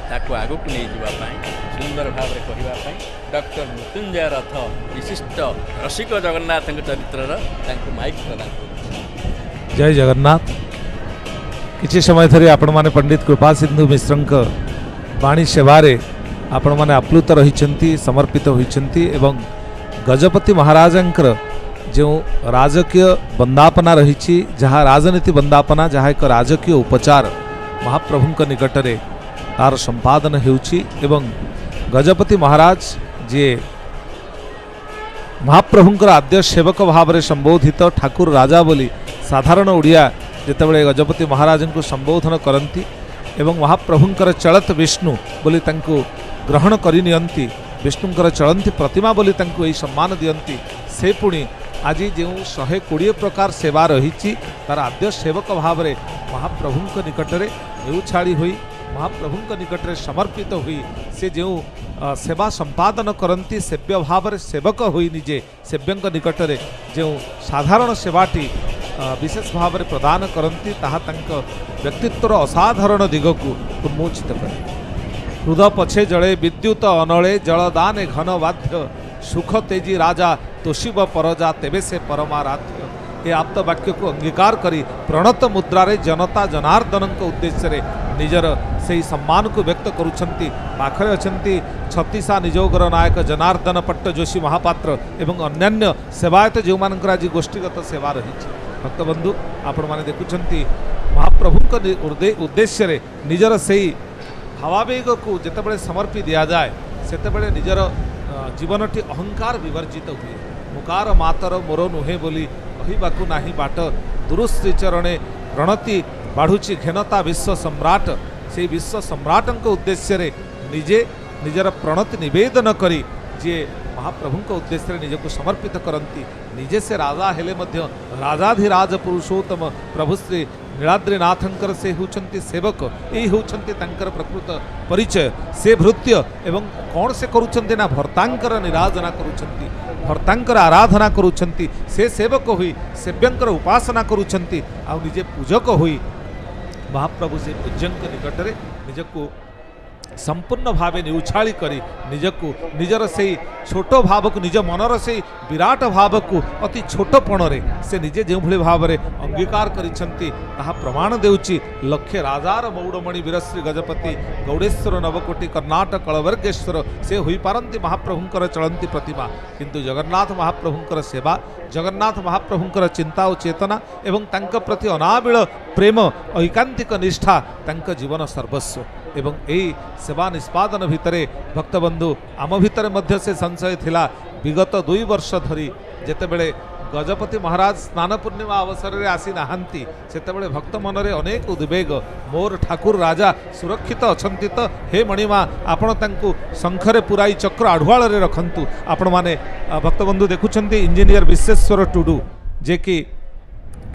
ताको आगु को नहीं जावाई सुंदर भाव में कहवाई डॉक्टर मृत्युंजय रथ विशिष्ट रसिक जगन्नाथ चरित्र माइक प्रदान कर जय जगन्नाथ। किछि समय धरी आपण माने पंडित कृपा सिंधु मिश्रंक वाणी सेवारे आपण माने आप्लुत रहिछंती समर्पित होइछंती एवं गजपति महाराजंकर जो राजकीय वंदापना रही जहाँ राजनीति वंदापना जहाँ एक राजकीय उपचार महाप्रभुंक निकटरे तार संपादन हेउछि एवं गजपति महाराज जे महाप्रभुंकर आद्य सेवक भाव में संबोधित ठाकुर राजा बोली साधारण ओडिया जेतेबेले गजपति महाराज को संबोधन करती एवं महाप्रभुंकर चलत विष्णु बोली तांको ग्रहण करिनियंती विष्णुंकर चलंती प्रतिमा बोली तांको एही सम्मान दियंती से पुणी आज जो 120 प्रकार सेवा रही तार आद्य सेवक भाव में महाप्रभुंक निकटरे नेउछाड़ी हुई महाप्रभुंक निकटरे समर्पित हुई से जो सेवा संपादन करती सेव्य भाव में सेवक हुई निजे सेव्यंक निकटरे जो साधारण सेवाटी विशेष भाव में प्रदान करती ताहा तांको व्यक्तित्वर असाधारण दिग को उन्मोचित करे हृदय पछे जड़े विद्युत अनले जलदाने घन बाध्य सुख तेजी राजा तोशिव परजा तेबे से परमाराध्य ये आप्त वाक्य को अंगीकार करी प्रणत मुद्रारे जनता जनार्दन उद्देश्य रे निजर से सम्मान को व्यक्त करुछंती पाखरे अछंती छत्तीसा निजोगर नायक जनार्दन पट्ट जोशी महापात्र एवं अन्यान्य सेवायत जो मानकर आज गोष्ठीगत सेवा रही भक्तबंधु आपण माने देखुछंती महाप्रभुंक उद्देश्य रे निजर से भावावेग को जेतेबेले समर्पी दिया जाए सेतेबेले निजर जीवनटी अहंकार विवर्जित हुए मुकार मातर मोर नुहे बोली कहवाकू नाही बाट दुरुश्री चरणे प्रणति बाढ़ुची घेनता विश्व सम्राट से विश्व सम्राटक उद्देश्य रे निजे निजर प्रणति निवेदन करी जे महाप्रभुंक उद्देश्य निजको समर्पित करती निजे से राजा हेले मध्य राजाधिराज पुरुषोत्तम प्रभु श्री नीलाद्रीनाथंकर से होउछंती सेवक यही होउछंती तांकर प्रकृत परिचय से भृत्य एवं कौन से करुछंती ना भर्तांकर निराजना करुछंती भर्तांकर आराधना करुछंती से सेवक हुई सेव्यंकर उपासना करुछंती आ निजे पूजक हुई महाप्रभु से पूज्यंक निकटरे निजको संपूर्ण भावे निउछाड़ी करी निजको निजर से छोट भाव को निज मनर से विराट भाव को अति छोटपणे से निजे जो भली भाव में अंगीकार करिसेंती ताहा प्रमाण देउची लक्ष्य राजार मौड़मणि वीरश्री गजपति गौड़ेश्वर नवकोटि कर्नाटक कलवर्गेश्वर से होई पारंती महाप्रभुंकर चलंती प्रतिमा किंतु जगन्नाथ महाप्रभुंकर सेवा जगन्नाथ महाप्रभुंकर चिंता और चेतना एवं तांक प्रति अनाबिल प्रेम ऐकांतिक निष्ठा तांक जीवन सर्वस्व एवं यही सेवा निष्पादन भितरे भक्तबंधु आम भितर मध्य से संशय थिला विगत 2 वर्ष धरी जेतेबेले गजपति महाराज स्नान पूर्णिमा अवसर में आसी नहांती सेतेबेले भक्त मनरे अनेक उद्वेग मोर ठाकुर राजा सुरक्षित अछंती तो हे मणिमा आपण तांकु शंखरे पुराई चक्र आढ़ुआल रे रखंतु आपण माने भक्तबंधु देखुछंती इंजीनियर विश्वेश्वर टुडू जे कि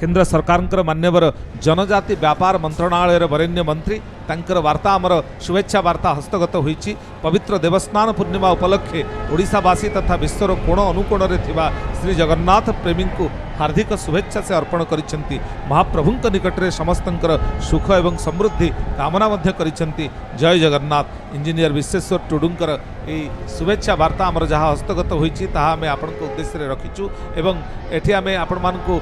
केंद्र सरकार मान्यवर जनजाति व्यापार मंत्रणालय वरेण्य मंत्री तांकर वार्ता आमर शुभेच्छा वार्ता हस्तगत होईची। पवित्र देवस्नान पूर्णिमा उपलक्षे ओडिशावासी तथा विश्वर कोण अनुकोण रे थिबा श्री जगन्नाथ प्रेमी को हार्दिक शुभेच्छा से अर्पण करिसेंती। महाप्रभुंक निकट रे समस्तंकर सुख एवं समृद्धि कामना मध्य करिसेंती। जय जगन्नाथ। इंजीनियर विश्वेश्वर टुडुंकर ए शुभेच्छा वार्ता आमर जहाँ हस्तगत होईची ताहा आमे आपनक उद्देश्य रे रखिचु एवं एठी आमे आपण मानकु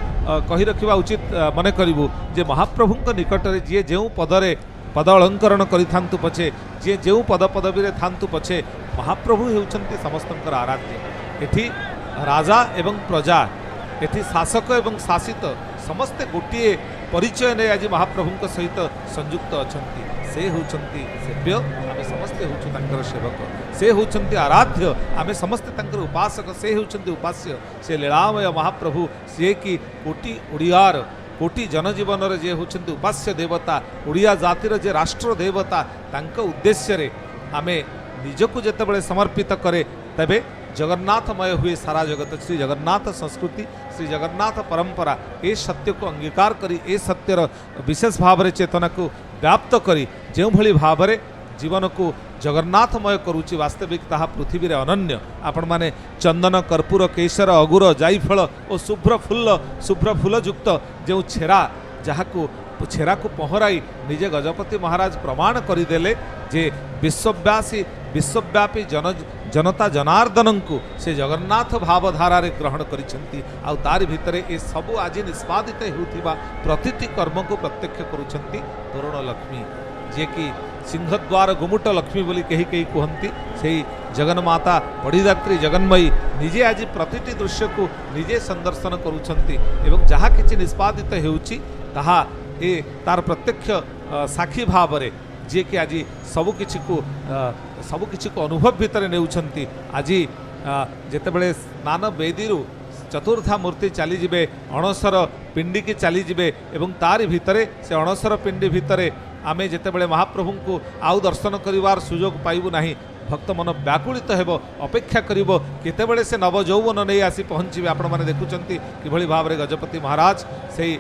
कहि रखिबा उचित मने करिवु जे महाप्रभुंक निकट रे जे जेउ पदरे पद अलंकरण करिथांतु पछे जे जेउ पद पदवी रे थांतु पछे महाप्रभु हेउचंती समस्तंकर आराध्य। एठी राजा एवं प्रजा एठी शासक एवं शासित समस्ते गोटे परिचय ने आज महाप्रभुंक सहित संयुक्त अछंती। से होचंती सेव्य आमे समस्ते होचु तांकर सेवक। से होचंती आराध्य आमे समस्ते तांकर उपासक। से होचंती उपास्य। से लीलामय महाप्रभु से कि कोटि ओडियार कोटि जनजीवन रे जे होचंती उपास्य देवता ओडिया जातिर जे राष्ट्र देवता तांक उद्देश्य रे आमे निजको जेतेबेले समर्पित करे तबे जगन्नाथमय हुए सारा जगत। श्री जगन्नाथ संस्कृति श्री जगन्नाथ परंपरा ए सत्य को अंगीकार करी ए सत्यर विशेष भाव रे चेतना को व्याप्त करी जो भली भाव रे जीवन को जगन्नाथमय करुची वास्तविक ताहा पृथ्वी रे अनन्य। आपण माने चंदन कर्पूर केशर अगुर जायफल और शुभ्र फूल युक्त जो छेरा जहाको छेरा को पहराई निजे गजपति महाराज प्रमाण करदेले जे विश्वव्यापी जनता जनार्दन को से जगन्नाथ भावधारा रे ग्रहण करिसेंती। आ तारि भितरे ए सबु आज निष्पादित होउथिबा प्रतिटी कर्म को प्रत्यक्ष करुछंती तोरण लक्ष्मी जे कि सिंहद्वार गुमुट लक्ष्मी बोली कही कही कहती से जगन्माता बड़ीदात्री जगन्मयी निजे आज प्रतिटी दृश्य को निजे संदर्शन करुछंती एवं जहाँ किछि निष्पादित हेउची ताहा ए तार प्रत्यक्ष साक्षी भाव रे जे कि आज सबकिछि को अनुभव भितर नेउछंती। आज जेतेबेले स्नान वेदीरु चतुर्था मूर्ति चली जिबे अणसर पिंडी की चली जिबे एवं तारि भितरे से अणसर पिंडी भितरे आमे जेतेबेले महाप्रभु को आउ दर्शन करिवार सुजोग पाइबु नाही। भक्त मन व्याकुलित हेबो अपेक्षा करिबो केतेबेले से नव यौवन नै आसी पहुँचीबे। आपण माने देखुचंती किभली भाव रे गजपति महाराज सेही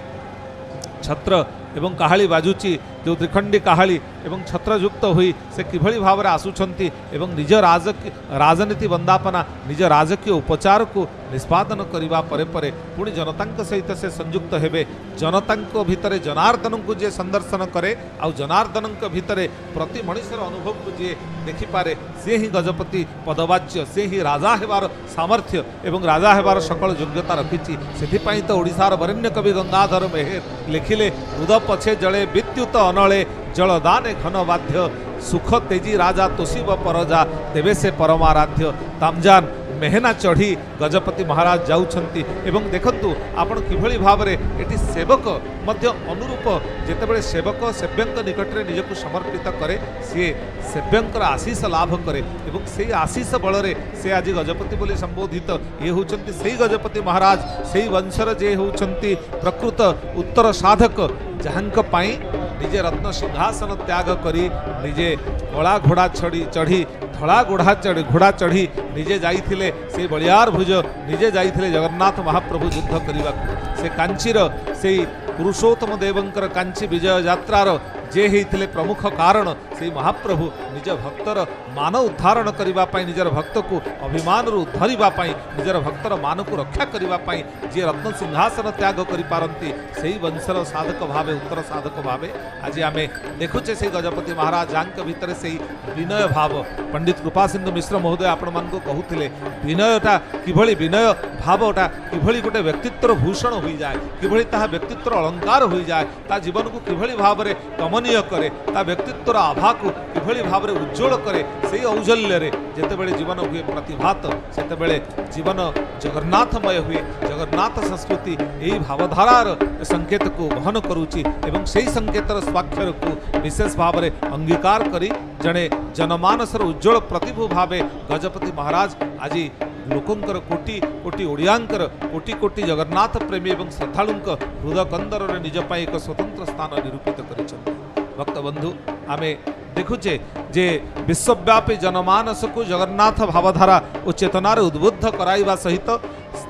छत्र एवं काहाली बाजुची जो त्रिखंडी काहाली एवं छत्रयुक्त हुई से किभली भाव रे आसुछंती एवं निज राजनीति वंदापना निज राजकीय उपचार को निष्पादन करिबा परे परे पुणी जनतांक सहित से संयुक्त हेबे। जनतांक भितरे जनार्दन को जे संदर्शन करे आ जनार्दनक भितरे प्रति मनुष्यर अनुभव को जे देखि पारे से ही गजपति पदवाच्य से ही राजा हेबार सामर्थ्य एवं राजा हेबार सकल योग्यता रखिछि। सेथिपाई तो ओडिशार वरेण्य कवि गंगाधर मेहेर लिखिले उद पछे जले विद्युत अनले जलदाने घन बाध्य सुख तेजी राजा तोषिब परजा तेबे से परमाराध्य। तामजान मेहना चढ़ी गजपति महाराज जाउछंती एवं देखंतु आपण किभली भाव रे एटी सेवक मध्य अनुरूप जेतेबेले सेवक सेव्यंक निकट रे निजको समर्पित करे से सेव्यंकर आशीष लाभ करे एवं से आशीष बल रे से आज गजपति बोली संबोधित ये होचंती सेही गजपति महाराज सेही वंशर जे होचंती प्रकृत उत्तर साधक जहांक पाई निजे रत्न सिंहासन त्याग करी निजे कला घोड़ा चढ़ी धड़ा घोड़ा चढ़ी निजे जाइथिले से बलियार भुज निजे जाइथिले जगन्नाथ महाप्रभु युद्ध करने से कांचीर से पुरुषोत्तम देवंकर कांची विजय यात्रार जे हेइथिले प्रमुख कारण से महाप्रभु निज भक्तर मान उद्धारण करने निजर भक्त को अभिमान उद्धरिबापी निजर भक्तर मान को रक्षा करने जे रत्न सिंहासन त्याग करिपारंती सेही वंशर साधक भावे उत्तर साधक भावे आज आम देखुचे से गजपति महाराज जांक भितर से विनय भाव पंडित कृपा सिंधु मिश्र महोदय आपण मानक कहूथिले विनयटा किभली विनय भावटा किभली गोटे व्यक्तित्वर भूषण हो जाए किभली ताहा व्यक्तित्वर अलंकार हो जाए ता जीवन को किभली भाव में कमनीय करे ता व्यक्तित्वर आभा को किभली भाव में उज्ज्वल करे से औजल्य रे जेतेबेले जीवन हुए प्रतिभात सेतेबेले जीवन जगन्नाथमय हुए। जगन्नाथ संस्कृति यही भावधारार संकेत को वहन करुची एवं सेही संकेतर स्वाक्षर को विशेष भाव में अंगीकार करी जड़े जनमानसर उज्ज्वल प्रतिभू भावे गजपति महाराज आज लोकंकर कोटि कोटि ओडियांकर कोटि कोटि जगन्नाथ प्रेमी एवं श्रद्धालुंक हृदय कंदर रे निज पाई एक स्वतंत्र स्थान निरूपित करिछन्ति। भक्त बंधु आमे देखुचे जे विश्वव्यापी जनमानस को जगन्नाथ भावधारा और चेतनार उद्बुद्ध कराइबा सहित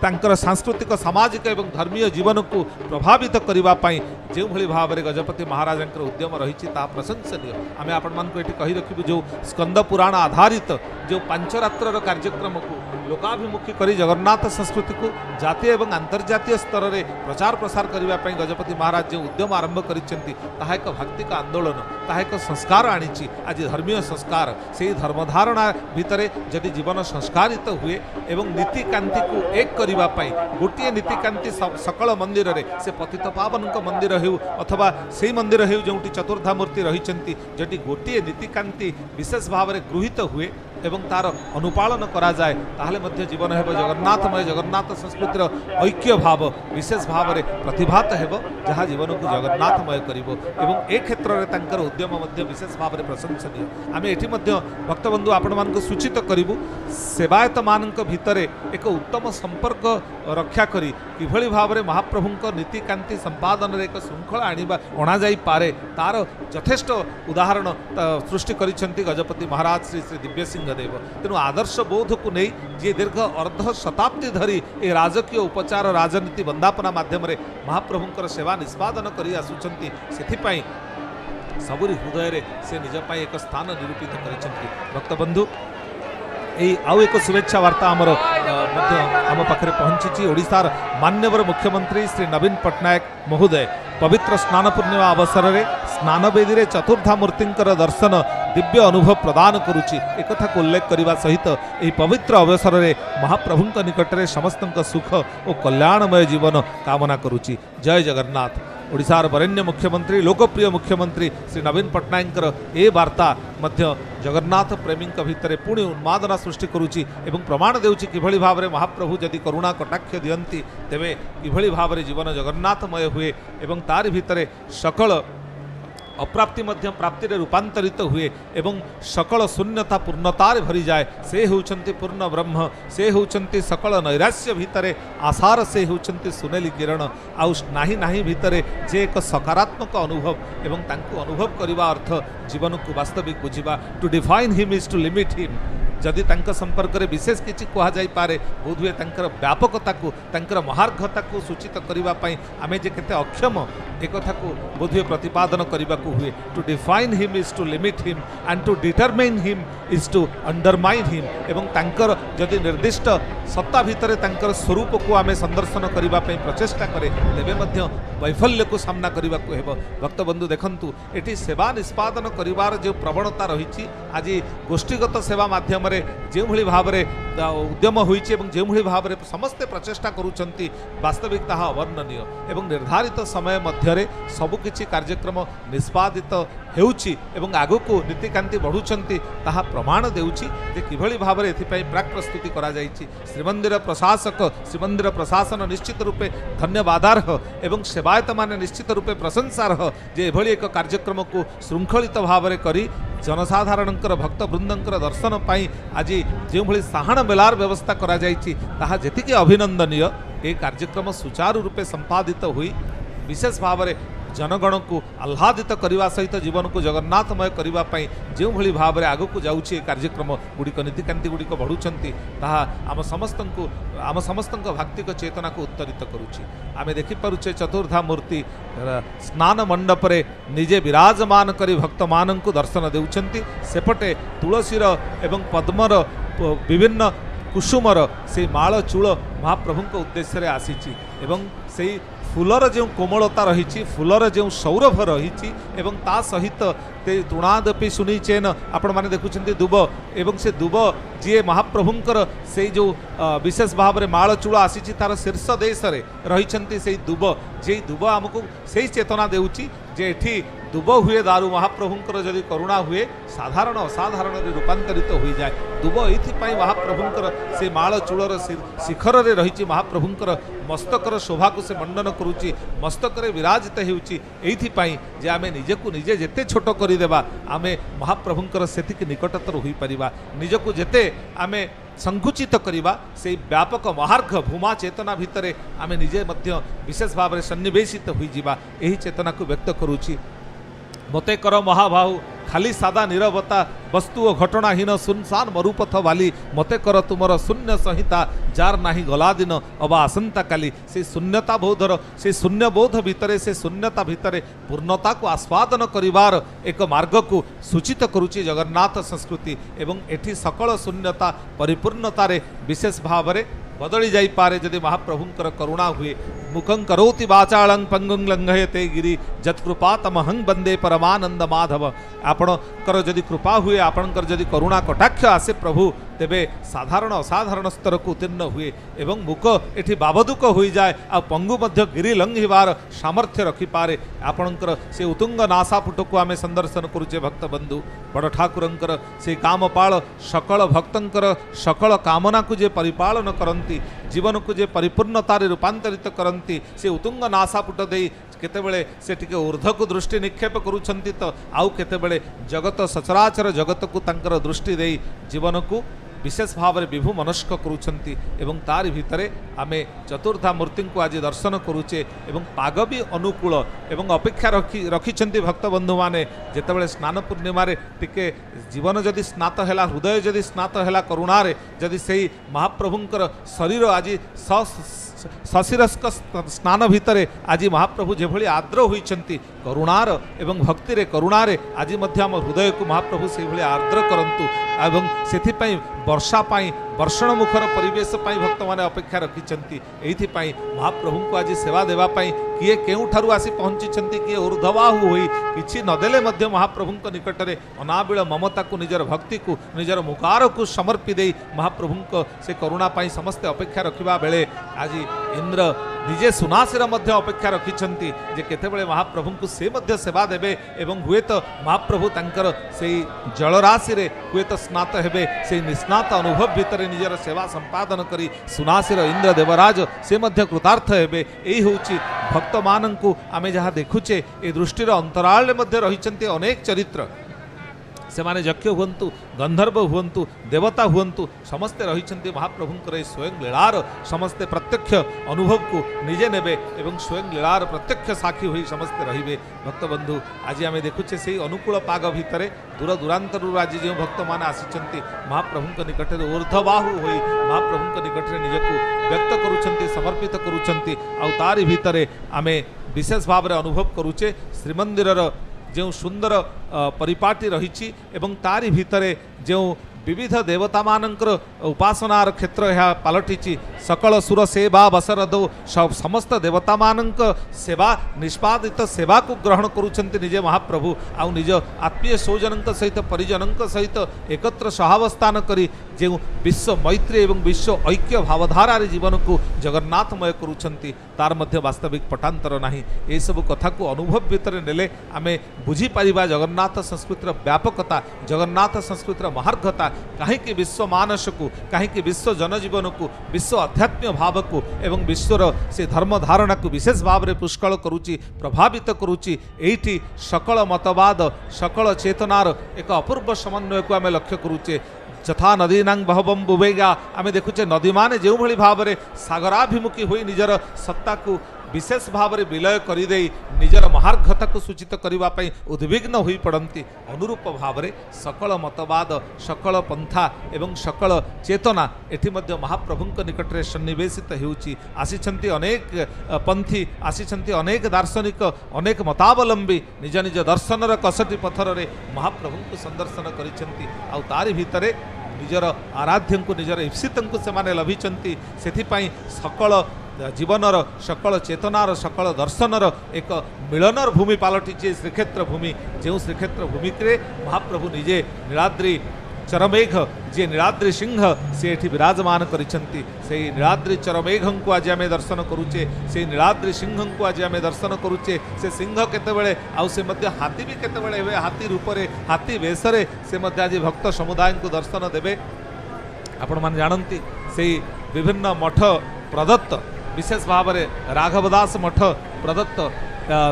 तांकर सांस्कृतिक सामाजिक एवं धर्मीय जीवन को प्रभावित करने जो भली भाव में गजपति महाराज उद्यम रही प्रशंसनीय। आम आपण ये कही रखू जो स्कंद पुराण आधारित जो 5 रात्र कार्यक्रम को लोकाभिमुखी करी जगन्नाथ संस्कृति को जातीय एवं अंतर्जातीय स्तर में प्रचार प्रसार करने गजपति महाराज जो उद्यम आरंभ कर एक भक्तिक आंदोलन ताहा एक संस्कार आनी आज धर्मीय संस्कार से धर्मधारणा भितर जदि जीवन संस्कारित हुए एवं नीतिकांति को एक करने गोटे नीतिकांति सकल मंदिर रे से पतित पावन मंदिर हो अथवा से मंदिर हो जो चतुर्धा मूर्ति रही जदि गोटे नीतिकांति विशेष भाव में गृहीत हुए एवं तार अनुपालन करा जाए ताहले मध्य जीवन हेब जगन्नाथमय जगन्नाथ संस्कृतिर ऐक्य भाव विशेष भाव में प्रतिभात हेब जहाँ जीवन को जगन्नाथमय करिवो एवं ए क्षेत्र में तांकर उद्यम मध्य विशेष भाव में प्रशंसनीय। आम एठी मध्य भक्तबंधु आपण मानक सूचित करिवु सेवायत मानक भितरे एक उत्तम संपर्क रक्षा करी किभली भाव में महाप्रभुंक नीतिकांति संपादन रे एक श्रृंखला अणा जाई पारे तार यथेष्ट उदाहरण सृष्टि करिसेंती गजपति महाराज श्री श्री दिव्य सिंह देव। तेणु आदर्श बोध को नहीं जी दीर्घ अर्ध शताब्दी धरी ए राजकीय उपचार राजनीति वंदापना माध्यम महाप्रभुंकर सेवा निष्पादन करी आसुचंती सेथिपाई सबुरी हृदय रे से निज पाई एक स्थान निरूपित करिसेंती। भक्तबंधु यही आउ एक शुभेच्छा वार्ता आमर आम पाखे पहुंची ओडिशार मान्यवर मुख्यमंत्री श्री नवीन पट्टनायक महोदय पवित्र स्नान पूर्णिमा अवसर में स्नानवेदी रे चतुर्धा मूर्तिंकर दर्शन दिव्य अनुभव प्रदान करुच्ची एक को उल्लेख करने सहित यह पवित्र अवसर में महाप्रभुंक निकट में समस्त सुख और कल्याणमय जीवन कामना करुच्ची। जय जगन्नाथ। ओडिशार वरेण्य मुख्यमंत्री लोकप्रिय मुख्यमंत्री श्री नवीन पट्टनायक ए वार्ता मध्य जगन्नाथ प्रेमी भितर पुणी उन्मादना सृष्टि करुच्ची एवं प्रमाण देउची किभली भाव में महाप्रभु जदि करुणा कटाक्ष दियंती तेबे किभली भाव में जीवन जगन्नाथमय हुए एवं तारि भितर सकल अप्राप्ति मध्य प्राप्ति रे रूपांतरित हुए एवं सकल शून्यता पूर्णतार भरी जाए से होउछंती पूर्ण ब्रह्म से होउछंती सकल नैराश्य भितरे आसार से होउछंती सुनेली किरण आउ नाही नाही भितरे जे एक सकारात्मक अनुभव एवं तांको अनुभव करबा अर्थ जीवन को वास्तविक बुझिबा। To define him is to limit him. जदि तांका संपर्क में विशेष किसी कह जाई पारे बोधुए तांकर व्यापकता को तांकर महार्घता को सूचित करने आमे जे केते अक्षम एक को बोधुए प्रतिपादन करने को हुए। To define him is to limit him and to determine him is to undermine him एवं तांकर जदि निर्दिष्ट सत्ता भितर तांकर स्वरूप को आमे संदर्शन करने प्रचेषा करे तेबे मध्य वैफल्य को सामना करने को हेब। भक्तबंधु देखंतु एटी सेवा निष्पादन करिवार जो प्रवणता रही आज गोष्ठीगत सेवा माध्यम जो भली भाव में उद्यम होइछि एवं जो भली भाव में समस्ते प्रचेषा करुछंती वास्तविक ताहा अवर्णनीय एवं निर्धारित समय मध्यरे सबुकिछि कार्यक्रम निष्पादित हेउछि एवं आगुको नीतिकांति बढ़ुछंती ताहा प्रमाण देउछि जे किभली भाव में एथिपाई प्राक प्रस्तुति करा जाइछि। श्रीमंदिर प्रशासक श्रीमंदिर प्रशासन निश्चित रूपे धन्यवादार्ह एवं सेवायत माने निश्चित रूपे प्रशंसार्ह जे एभली एक कार्यक्रम को श्रृंखलित भाव में करी जनसाधारणकर भक्तवृंदर दर्शन पाई आज जो भली साहाण मेलार व्यवस्था करा जाइछि ताहा जेतिके अभिनंदनीय। ए कार्यक्रम सुचारू रूपे संपादित हुई विशेष भाव में जनगण को आह्लादित करने सहित जीवन को जगन्नाथमय करने जो भली भाव में आगू जाऊँगी कार्यक्रम गुड़िक नीतिकांति गुड़िक बढ़ुंट ताहा आम समस्त भक्तिक चेतना को उत्तरित करुच्ची। आमे देखिपारुचे चतुर्धा मूर्ति स्नान मंडप रे निजे विराजमान करी भक्त मान को दर्शन देउछंती सेपटे तुलसीर एवं पद्मर विभिन्न कुसुमर से माल चूल महाप्रभु उद्देश्य आसीची एवं से फूलर जो कोमलता रही फूलर जो सौरभ रही एवं ता सहित ते तृणादपि सुनी चेन आपण माने देखुछंती दुब एवं से दुब जी महाप्रभुंकर से जो विशेष भाव में माल चूड़ आसी तार शीर्ष देश रे रही से दुब जे दुब आमको से चेतना देउची जे एठी दुब हुए दारू महाप्रभुंकर जदि करुणा हुए साधारण असाधारण रूपांतरित हो जाए। दुब ये महाप्रभुंकर से माल चूड़र शिखर रे रही महाप्रभुंकर मस्तकर शोभा को से मंडन करुच्ची मस्तक विराजित होती जे आमे निजको निजे जेते छोट करदेवा आमे महाप्रभुंकर सेतिक निकटतर हो पारिबा निजको जेते आमे संकुचित करवा से व्यापक महार्घ भूमा चेतना भितर आमे निजे मध्य विशेष भाव में सन्निवेशित हो यही चेतना को व्यक्त करुच्ची। मते कर महाबाहु खाली सादा नीरवता वस्तु और घटनाहीन सुनसान मरुपथ वाली मते कर तुमर शून्य संहिता जार नाही गला दिन अबा आसंता काली से शून्यता बोधर से शून्य बोध भितर से शून्यता भितर पूर्णता को आस्वादन करिवार एक मार्ग को सूचित करुची जगन्नाथ संस्कृति एवं एठी सकल शून्यता परिपूर्णतारे विशेष भाव में बदली जाई पारे जदि महाप्रभुंकर करुणा हुए मुखं करोति वाचालं पंगुं लंघयते गिरि जत्कृपा तमहं वंदे परमानंद माधव आपणकर जदि कृपा हुए आपणकर जदि करुणा कटाक्ष आसे प्रभु तेबे साधारण असाधारण स्तर को उत्तीर्ण हुए एवं मुख एठी बाबदुक हो जाए आ पंगु मध्य गिरि लंघिबार सामर्थ्य रखिपारे आपणकर से उत्तुंग नासापुट को आमे संदर्शन करुचे भक्त बंधु बड़ ठाकुरंकर से कामपाल सकल भक्तंकर सकल कामना को जे परिपालन करंती जीवन को जे परिपूर्णतारे रूपांतरित करंती से उत्तुंग नासापुट देई केतेबेले से टिके ऊर्ध्व को दृष्टि निक्षेप करुछंती तो आउ केतेबेले जगत सचराचर जगत को तांकर दृष्टि देई जीवन को विशेष भाव में विभु मनस्क करुछंती एवं तारि भितरे आमे चतुर्धा मूर्ति को आज दर्शन करुचे एवं पाग भी अनुकूल एवं अपेक्षा रखिछंती भक्त बंधु माने जेतेबेले स्नान पूर्णिमा रे टिके जीवन जदि स्नात हैला हृदय जदि स्नात हैला करुणारे जदि सेही महाप्रभुंकर शरीर आज सशिरस्क स्नान भितरे आज महाप्रभु जेभली आर्द्र होइछंती करुणार एवं भक्ति करुणारे आज मध्य आम हृदय को महाप्रभु से भली आर्द्र करंतु एवं सेथिपाई वर्षा पाई वर्षण मुखर परिवेश पाई भक्त माने अपेक्षा रखिछंती एथिपाई महाप्रभु को आज सेवा देवा पाई किए केउठारु आसी पहुंचीछंती किए ऊर्ध्वबाहु होई किछि नदेले मध्य महाप्रभुंक निकटरे अनाबिल ममता को निजर भक्ति को निजर मुकार को समर्पि देई महाप्रभुंक से करुणा पाई समस्ते अपेक्षा रखिबा बेले आज इंद्र निजे सुनासीर मध्य अपेक्षा रखिछंती जे केतेबेले महाप्रभु को से मध्य सेवा देबे एवं हुए तो महाप्रभु तांकर सेई जलराशि रे हुए तो स्नात हेबे से निस्नात अनुभव भितर निजर सेवा संपादन करी सुनासीर इंद्र देवराज से मध्य कृतार्थ हेबे एही होउची भक्त मानंकु आमे जहा देखुचे ए दृष्टिर अंतराल मध्य रहिछंती अनेक चरित्र से माने यक्ष हुंतु गंधर्व हुंतु देवता हुंतु समस्ते रहिछंती महाप्रभुंकर स्वयं लीलार समस्ते प्रत्यक्ष अनुभव को निजे नेबे एवं स्वयं लीलार प्रत्यक्ष साक्षी हुई समस्ते रहिबे भक्त बंधु आज आमे देखुचे से अनुकूल पाग भितरे दूर दूरांतरु आज जो भक्त माने आसिछंती महाप्रभुंक निकटरे ऊर्ध्वबाहु होई महाप्रभुंक निकटरे निजको व्यक्त करुछंती समर्पित करुछंती आ तारि भितरे आमे विशेष भाव में अनुभव करुचे श्रीमंदिरर जो सुंदर परिपाटी रही एवं तारि भितरे जो विविध देवता मानकर उपासनार क्षेत्र यह पलटि सकल सुर सेवा बसरदो समस्त देवता मानक सेवा निष्पादित सेवा को ग्रहण करुछंती निजे महाप्रभु आउ निज आत्मीय स्वजन सहित परिजन सहित एकत्र सहावस्थान करी जो विश्व मैत्री एवं विश्व ऐक्य भावधारा जीवन को जगन्नाथमय करुछंती तार मध्य वास्तविक पटांतर नाही ए सब कथा को अनुभव भितर नेले आमे बुझी परिबा जगन्नाथ संस्कृतिर व्यापकता जगन्नाथ संस्कृतिर महार्घता कहीं विश्व मानस को कहीं विश्व जनजीवन को विश्व अध्यात्म भाव को एवं विश्वर से धर्म धारणा को विशेष भाव में पुष्कल करुची प्रभावित करुची एठी सकल मतवाद सकल चेतनार एक अपूर्व समन्वय को आम लक्ष्य करुचे यथा नदीनां बहवं बुभेगा आम देखुचे नदी माने जो भली भाव में सागराभिमुखी हुई निजर सत्ता को विशेष भाव में विलय करदे निजर महार्घता को सूचित करने उद्विग्न हो पड़ती अनुरूप भाव में सकल मतवाद सकल पंथा एवं सकल चेतना एटी मध्य महाप्रभुंक निकट में सन्निवेशित होउची आसिछंती अनेक पंथी आसिछंती अनेक दार्शनिक अनेक मतावलंबी निज निज दर्शनर कसटी पथर रे महाप्रभु को संदर्शन करिसेंती आ तारि भितरे निजर आराध्य को निजर ईप्सित को से लभिचंती सेथिपाई सकल जीवनर सकल चेतनार सकल दर्शनर एक मिलनर भूमि पलटि श्रीक्षेत्र भूमि जो श्रीक्षेत्र भूमि के महाप्रभु निजे नीलाद्रि चरमेघ जे नीलाद्रि सिंह से एठी विराजमान करिसेंती से नीलाद्रि चरमेघ को आज आम दर्शन करुचे से नीलाद्रि सिंह को आज आम दर्शन करुचे से सिंह केतेबेले आउ से मध्य हाथी भी केतेबेले हेबे हाथी रूपरे हाथी वेशरे से मध्य आज भक्त समुदाय को दर्शन देवे आपण माने जानती से विभिन्न मठ प्रदत्त विशेष भाव में राघवदास मठ प्रदत्त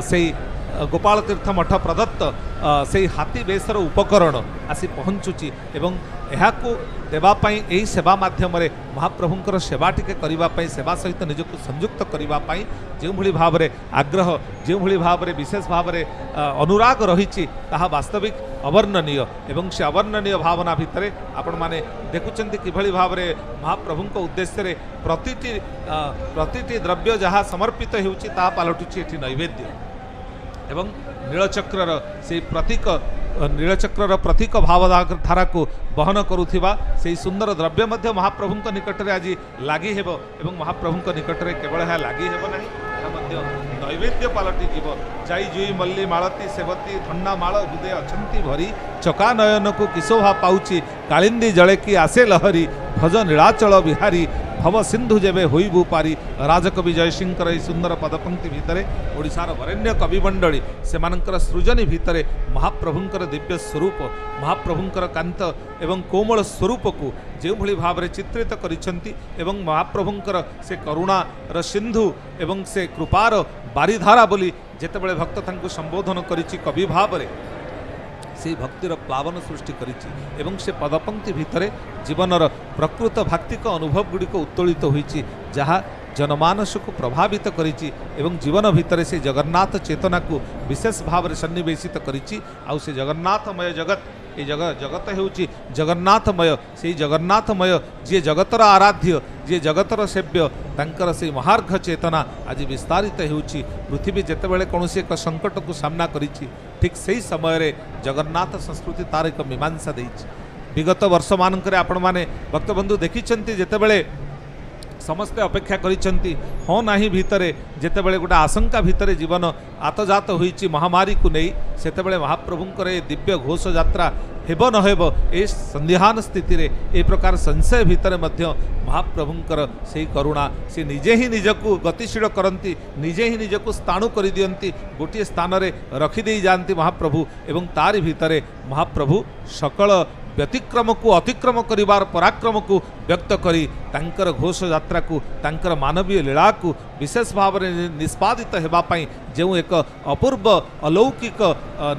से गोपाल तीर्थ मठ प्रदत्त से हाथी बेसर उपकरण आसी पहुँचुची एवं यहाकू देवाई यही सेवा मध्यम महाप्रभुंकर सेवा टिके करने सेवा सहित निजक संयुक्त करने जो भाव में आग्रह जो भाव में विशेष भाव में अनुराग रही वास्तविक अवर्णनीय एवं से अवर्णनीय भावना भितर आपण माने देखुचंती किभଳି भावरे महाप्रभुଙ୍କ उद्देश्य रे प्रतिटी द्रव्य जहाँ समर्पित होउची ता पालटुची एठी नैवेद्य एवं नीलचक्रर से प्रतीक नीलचक्रर प्रतीक भावधारा को बहन करुथिबा से सुंदर द्रव्य मध्य महाप्रभुଙ୍କ निकटरे आज लागि हेबो एवं महाप्रभुଙ୍କ निकटरे केवल है लागि हेबो नाही ଏହା ମଧ୍ୟ नैवेद्य पालटी जीव जाई जुई मल्ली मालती सेवती धन्ना माଳ हृदय अछंती भरी चका नयन को किशोभा पाउची कालिंदी जळे की आसे लहरी भज नीलाचल बिहारी भव सिंधु जेबे होइबु पारी राजकवि जयसिंहकर এই सुंदर पदपंक्ति भितरे ओडिशार वरेण्य कवि मंडली सेमानंकर सृजनी भितरे महाप्रभुंकर दिव्य स्वरूप महाप्रभुंकर कांत एवं कोमल स्वरूप को जो भली भाव चित्रित करिसंती एवं महाप्रभुंकर से करुणार सिंधु एवं से कृपार बारिधारा बोली जेतेबेले भक्त तांको संबोधन करिछि कवि भाव रे से भक्तिर प्लावन सृष्टि करिछि एवं से पदपंक्ति भितरे जीवनर प्रकृत भाक्तिक अनुभव गुड़िक उत्तोलित होइछि जहाँ जनमानस को प्रभावित करिछि एवं जीवन भितर से जगन्नाथ चेतना को विशेष भाव में सन्निवेशित करिछि आउ से जगन्नाथमय जगत ये जगत हेउछि जगन्नाथमय से जगन्नाथमय जी जगतर आराध्य जी जगतर सेव्य तांकर से महार्घ चेतना आज विस्तारित हेउछि पृथ्वी जेतेबेले कौनसी एक संकट को सामना करिछि ठीक सही समय रे जगन्नाथ संस्कृति तार एक मीमांसा देइछि विगत वर्ष मानकरे आपण माने भक्तबंधु देखिछन्ति जेतेबेले समस्ते अपेक्षा करिछन्ति हाँ नाही भितरे जेतेबेले गोटे आशंका भितरे जीवन आतजात होइछि महामारी को नहीं सेतेबेले महाप्रभुंकर दिव्य घोष यात्रा हेब न हेब ए संदिहान स्थिति रे ए प्रकार संशय भितर मध्य महाप्रभुंकर से करुणा से निजे ही निजको गतिशील करती निजे ही निजको स्थाणु कर दियंती गोटे स्थान रे रखी दे जाती महाप्रभु एवं तारि भितरे महाप्रभु सकल व्यतिक्रम को अतिक्रम करिवार पराक्रम को व्यक्त करी तांकर घोष यात्रा को तांकर मानवीय लीला को विशेष भाव में निष्पादित हेबा पई जो एक अपूर्व अलौकिक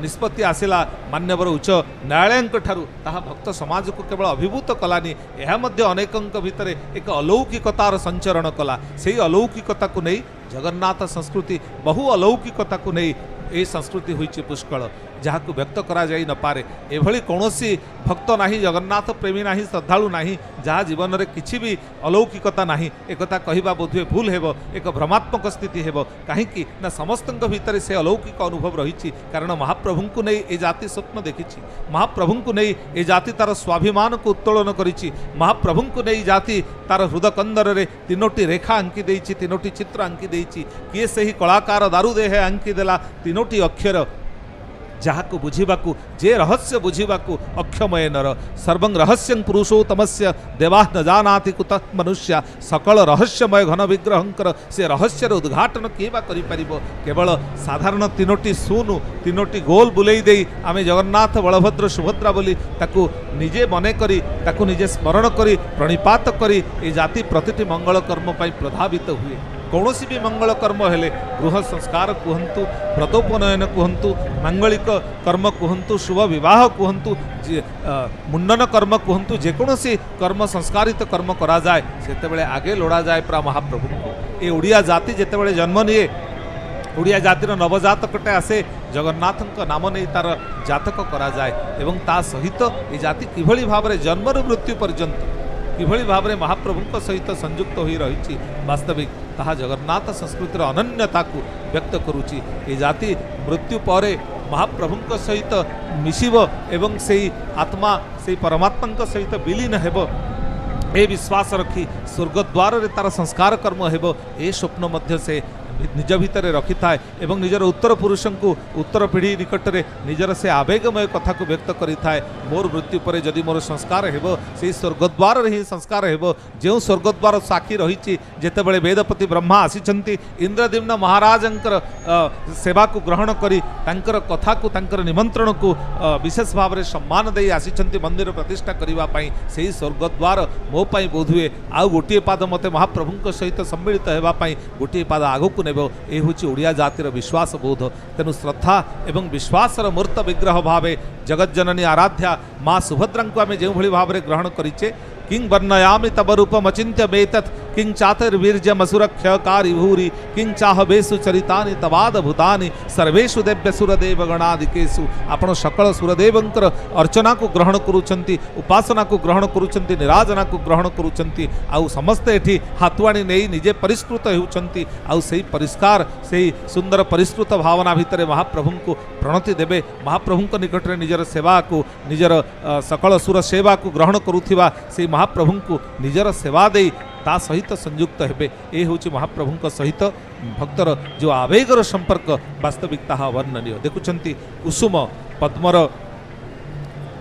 निष्पत्ति आसिला मान्यवर उच्च न्यायालय ठारू ताहा भक्त समाज को केवल अभिभूत कलानी यह मध्य अनेकंक भितर एक अलौकिकतार संचरण कला से अलौकिकता को नहीं जगन्नाथ संस्कृति बहु अलौकिकता को नहीं ये संस्कृति होइछि पुष्कल जहाँ को व्यक्त करा जाई न पारे एभली कौनसी भक्त नाही जगन्नाथ प्रेमी नाही श्रद्धालु नाही जहाँ जीवन में किछि भी अलौकिकता नाही एकता कहवा बोधुए भूल हेबो एक भ्रमात्मक स्थिति हेबो काहेकि ना समस्तंक भितर से अलौकिक अनुभव रही कारण महाप्रभु नहीं ए जाति स्वप्न देखी महाप्रभु नहीं ए जाति तार स्वाभिमान को उत्तोलन करिछि महाप्रभु नहीं जाति तार हृदकंदर रे तीनोटी रेखा आंकी देइछि तीनोटी चित्र आंकी देइछि किए सही कलाकार दारुदेह आंकी देला तीनोटी अक्षर जहाँ को बुझीबाकू जे रहस्य बुझीबाकू अक्षमय नर सर्वं रहस्यं पुरुषोत्तमस्य देवा न जानाति कुतः मनुष्य सकल रहस्यमय घन विग्रहंकर से रहस्यर उद्घाटन केबा करि परिबो केवल साधारण तीनोटी सुनु तीनोटी गोल बुलेई देई आमे जगन्नाथ बलभद्र सुभद्रा बोली ताकू निजे मने करी ताकू निजे स्मरण करी प्रणिपात करी ए जाति प्रतिटी मंगल कर्म पई प्रभावित हुए कौनसी भी मंगल कर्म हेले गृह संस्कार कहतु व्रतोपनयन कहतु मांगलिक कर्म कहतु शुभ विवाह कहतु मुंडन कर्म कहतु जेकोसी कर्म संस्कारित कर्म करा जाए सेतेबेले आगे लोड़ा जाए प्रा महाप्रभु को ये ओडिया जाति जेतेबेले जन्म निये ओडिया जातिर नवजातकटे आसे जगन्नाथ नाम नहीं तार जातक करा जाए एवं ता सहित ये जाति किभली भाव में जन्मरु मृत्यु पर्यंत किभली भाव में महाप्रभु सहित संयुक्त हो रही वास्तविक ताहा जगन्नाथ संस्कृतिर अनन्यता को व्यक्त करुची ये जाति मृत्यु पर महाप्रभु सहित मिशिब एवं से आत्मा से परमात्मा सहित विलीन हेब ए विश्वास रखी स्वर्गद्वार रे तार संस्कार कर्म हेब ए स्वप्न मध्य से निज भितर रखी थाए एवं निजर उत्तर पुरुष को उत्तर पीढ़ी निकट में निजर से आवेगमय कथा को व्यक्त करि थाए मोर मृत्यु पर जदि मोर संस्कार हेबो से स्वर्गद्वार रे ही संस्कार हेबो जो स्वर्गद्वार साक्षी रही जेतेबेले वेदपति ब्रह्मा आसीचंती इंद्रदिम्न महाराजंकर सेवा को ग्रहण करी तांकर कथा को तांकर निमंत्रण को विशेष भाव में सम्मान दे आसीचंती मंदिर प्रतिष्ठा करबा पई सेही स्वर्गद्वार मो पई बोधुए आउ गोटे पाद मते महाप्रभु सहित सम्मिलित हेबा पई गोटे पाद आगो को नेबो ए होची ओडिया जातिर विश्वास बोध तेनु श्रद्धा एवं विश्वासर मूर्त विग्रह भावे जगज्जननी आराध्या माँ सुभद्रा को आम जो भाव में ग्रहण करिचे किं वर्णयामि तब रूपम अचिंत्य मेतत् किं चातिर्वीर्यमसुरक्षयकारी भूरि किं चाहवेषु चरितानि तवादभूतानि सर्वेषु देव्य सुरदेव गणादिकेषु आपण सकल सुरदेवंकर अर्चना को ग्रहण करूछंती उपासना को ग्रहण करूछंती निराजना को ग्रहण करूछंती आउ समस्ते एठी हातुआणी नेई निजे परिष्कृत हेउछंती आउ सेही परिष्कार सेही सुंदर परिष्कृत भावना भितरे महाप्रभु को प्रणति देबे महाप्रभु निकट रे निजर सेवा को निजर सकल सुर सेवा को ग्रहण करुथिबा से महाप्रभु को निजर सेवा दे ता सहित संयुक्त हेबे ए होची महाप्रभु सहित भक्तर जो आवेगर संपर्क वास्तविकता वर्णनीय देखुछंती कुसुम पद्मर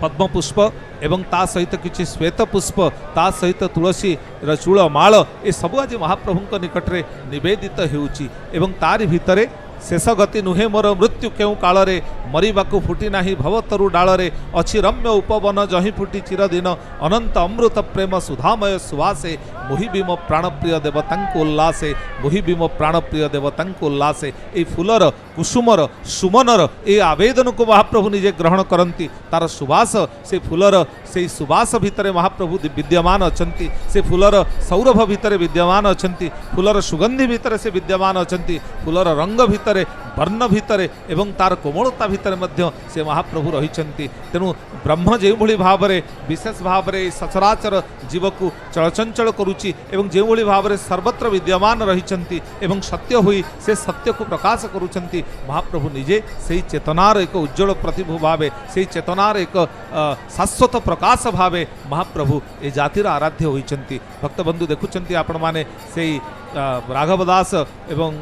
पद्म पुष्प एवं ता सहित किछि श्वेत पुष्प ता सहित तुलसी र चूल माळ ए सबु आज महाप्रभु निकट रे निवेदित हेउची एवं तारि भितरे शेष गति नुहे मोर मृत्यु केउ कालरे मरिबाकु फुटी नाही भवतरु डालरे अछि रम्य उपवन जहि फुटी चिरदिन अनंत अमृत प्रेम सुधामय सुवासे मोहिबी मो प्राणप्रिय देवतांको उल्लासे मोहिबी मो प्राणप्रिय देवतांको उल्लासे ए फुलर कुसुमर सुमनर ए आवेदन को महाप्रभु निजे ग्रहण करती तार सुवास से फुलर से सुवास भितर महाप्रभु विद्यमान अछंती से फुलर सौरभ भितर विद्यमान अछंती फुलर सुगंधि भितर से विद्यमान अछंती फुलर रंग भितर वर्ण भितर एवं तार कोमलता भितर मध्य से महाप्रभु रहिछंती तेणु ब्रह्म जो भली भाव में विशेष भाव में सचराचर जीव को चलचंचल करुच्ची एवं जो भली भाव में सर्वत्र विद्यमान रहिछंती एवं सत्य हुई से सत्य को प्रकाश करुछंती महाप्रभु निजे से चेतनार एक उज्जवल प्रतिभू भावे से चेतनार एक शाश्वत प्रकाश भावे महाप्रभु ए जातिर आराध्य होइछंती भक्तबंधु देखुछंती आपण माने से राघव दास एवं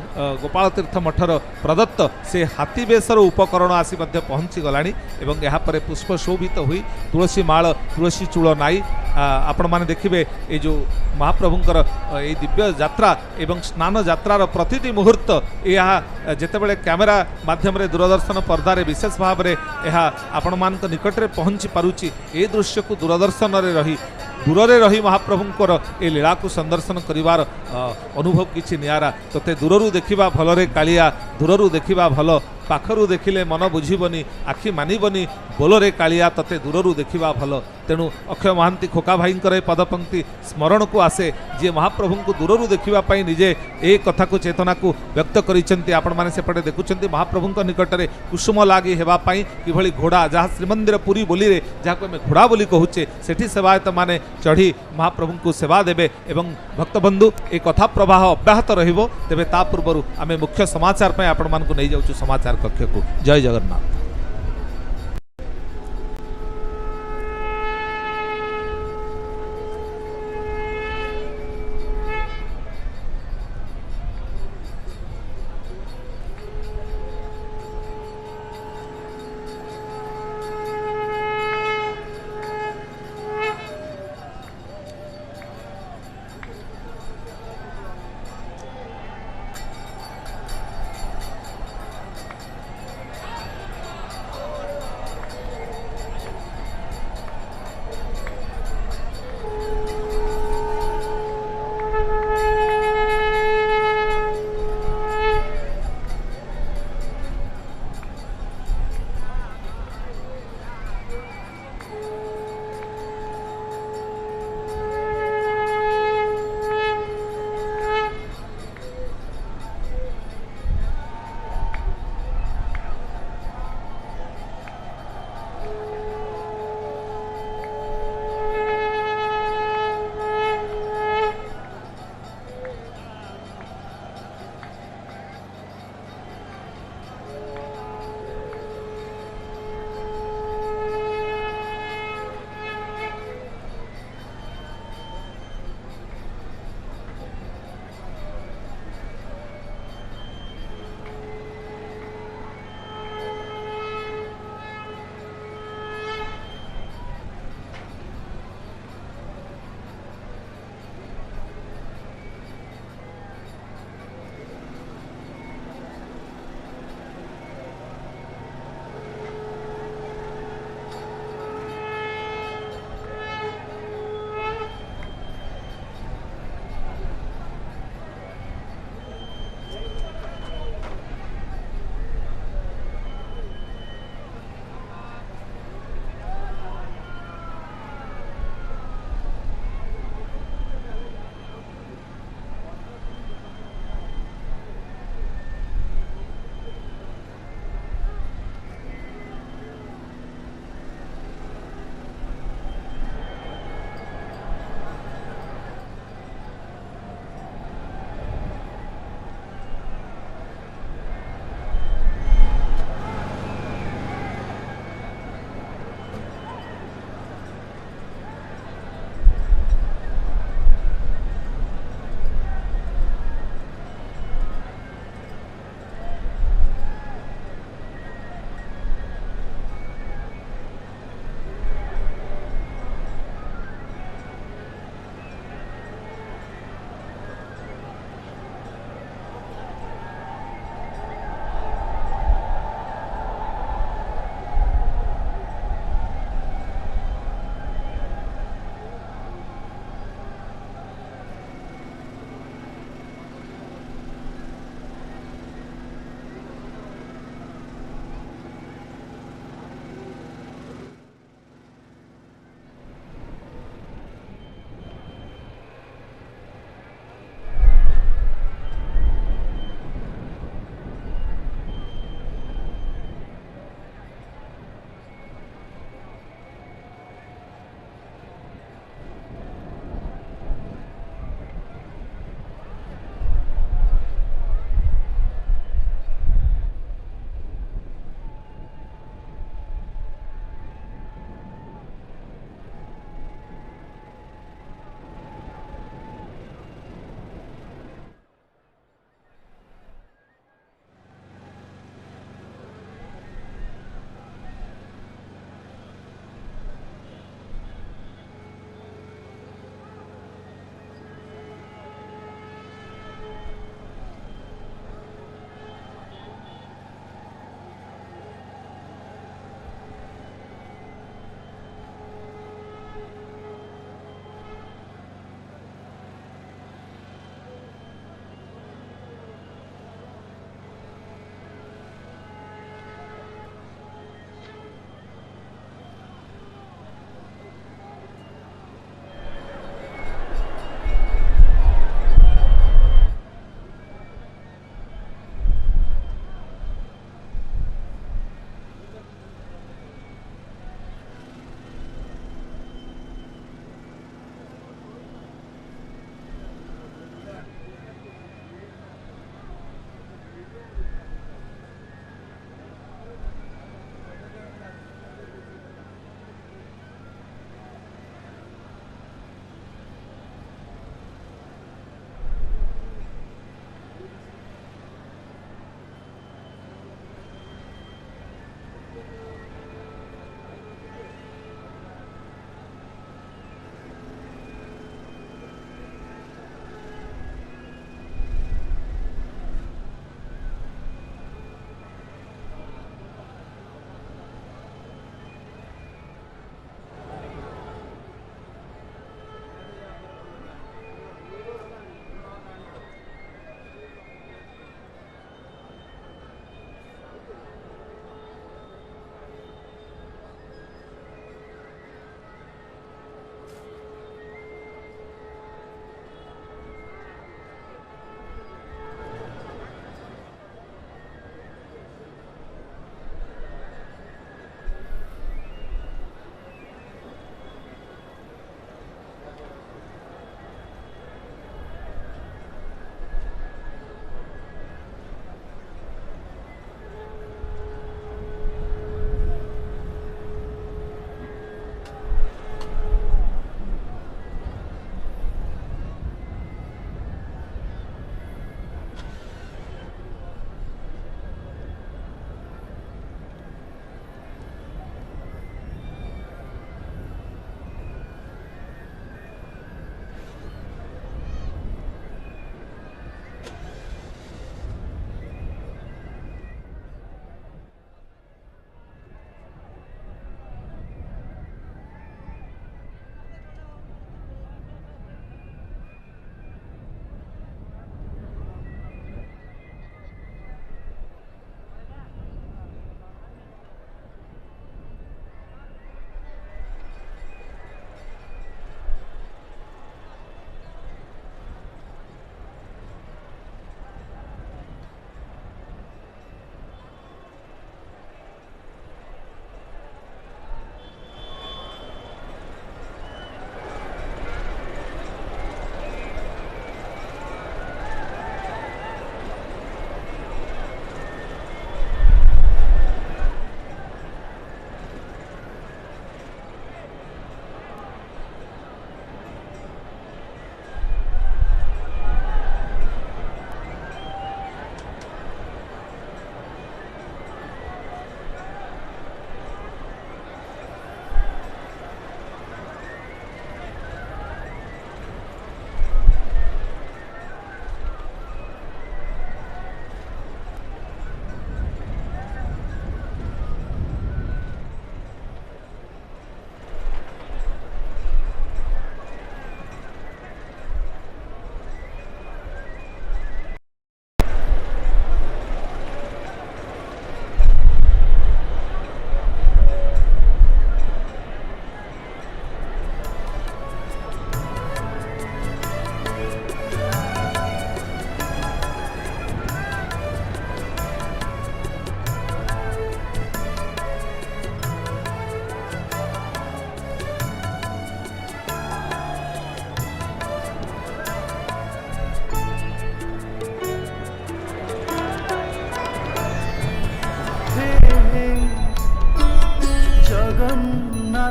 गोपाल तीर्थ मठर प्रदत्त से हाथी बेसर उपकरण आसी मध्य पहुँची गलानी एवं यहाँ पर पुष्प शोभित हुई तुलसी माळ तुलसी चूल नाई आपण माने देखिबे ए जो महाप्रभुंकर ए दिव्य यात्रा एवं स्नान यात्रार प्रतिटी मुहूर्त यह जेतेबेले कैमेरा माध्यम रे दूरदर्शन पर्दारे विशेष भाव में यह आपण मानक निकट रे पहुँची पारुची ए दृश्य को दूरदर्शन रे रही दूर रही महाप्रभुंकर ए लीला को संदर्शन करिवार अनुभव किछि नियारा तते दूररू देखिबा भलरे कालिया दूररू देखिबा भल पाखरू देखिले मन बुझीबनी आखि मानिबनी बोलरे कालिया तते दूररू देखिबा भल तेणु अक्षय महांती खोका भाईंकर पदपंक्ति स्मरण को आसे जी महाप्रभु को दूररू देखिबा पई निजे ए कथा को चेतना को व्यक्त करिसेंती आपण माने सेपटे देखुचंती महाप्रभु निकट रे कुसुम लागी हेबा पई किभली घोड़ा जहाँ श्रीमंदिर पुरी बोली रे जहाँ को घोड़ा बोली कहूचे सेठी सेवायत माने चढ़ी महाप्रभु को सेवा देबे एवं भक्तबंधु ए कथा प्रवाह अब्याहत रहिबो तेबे ता पूर्वरु आमे मुख्य समाचार पई आपण मान को नै जाउछु समाचार कक्ष को जय जगन्नाथ।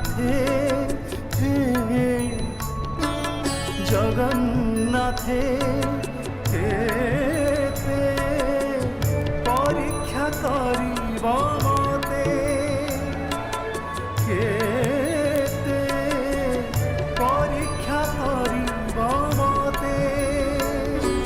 साथे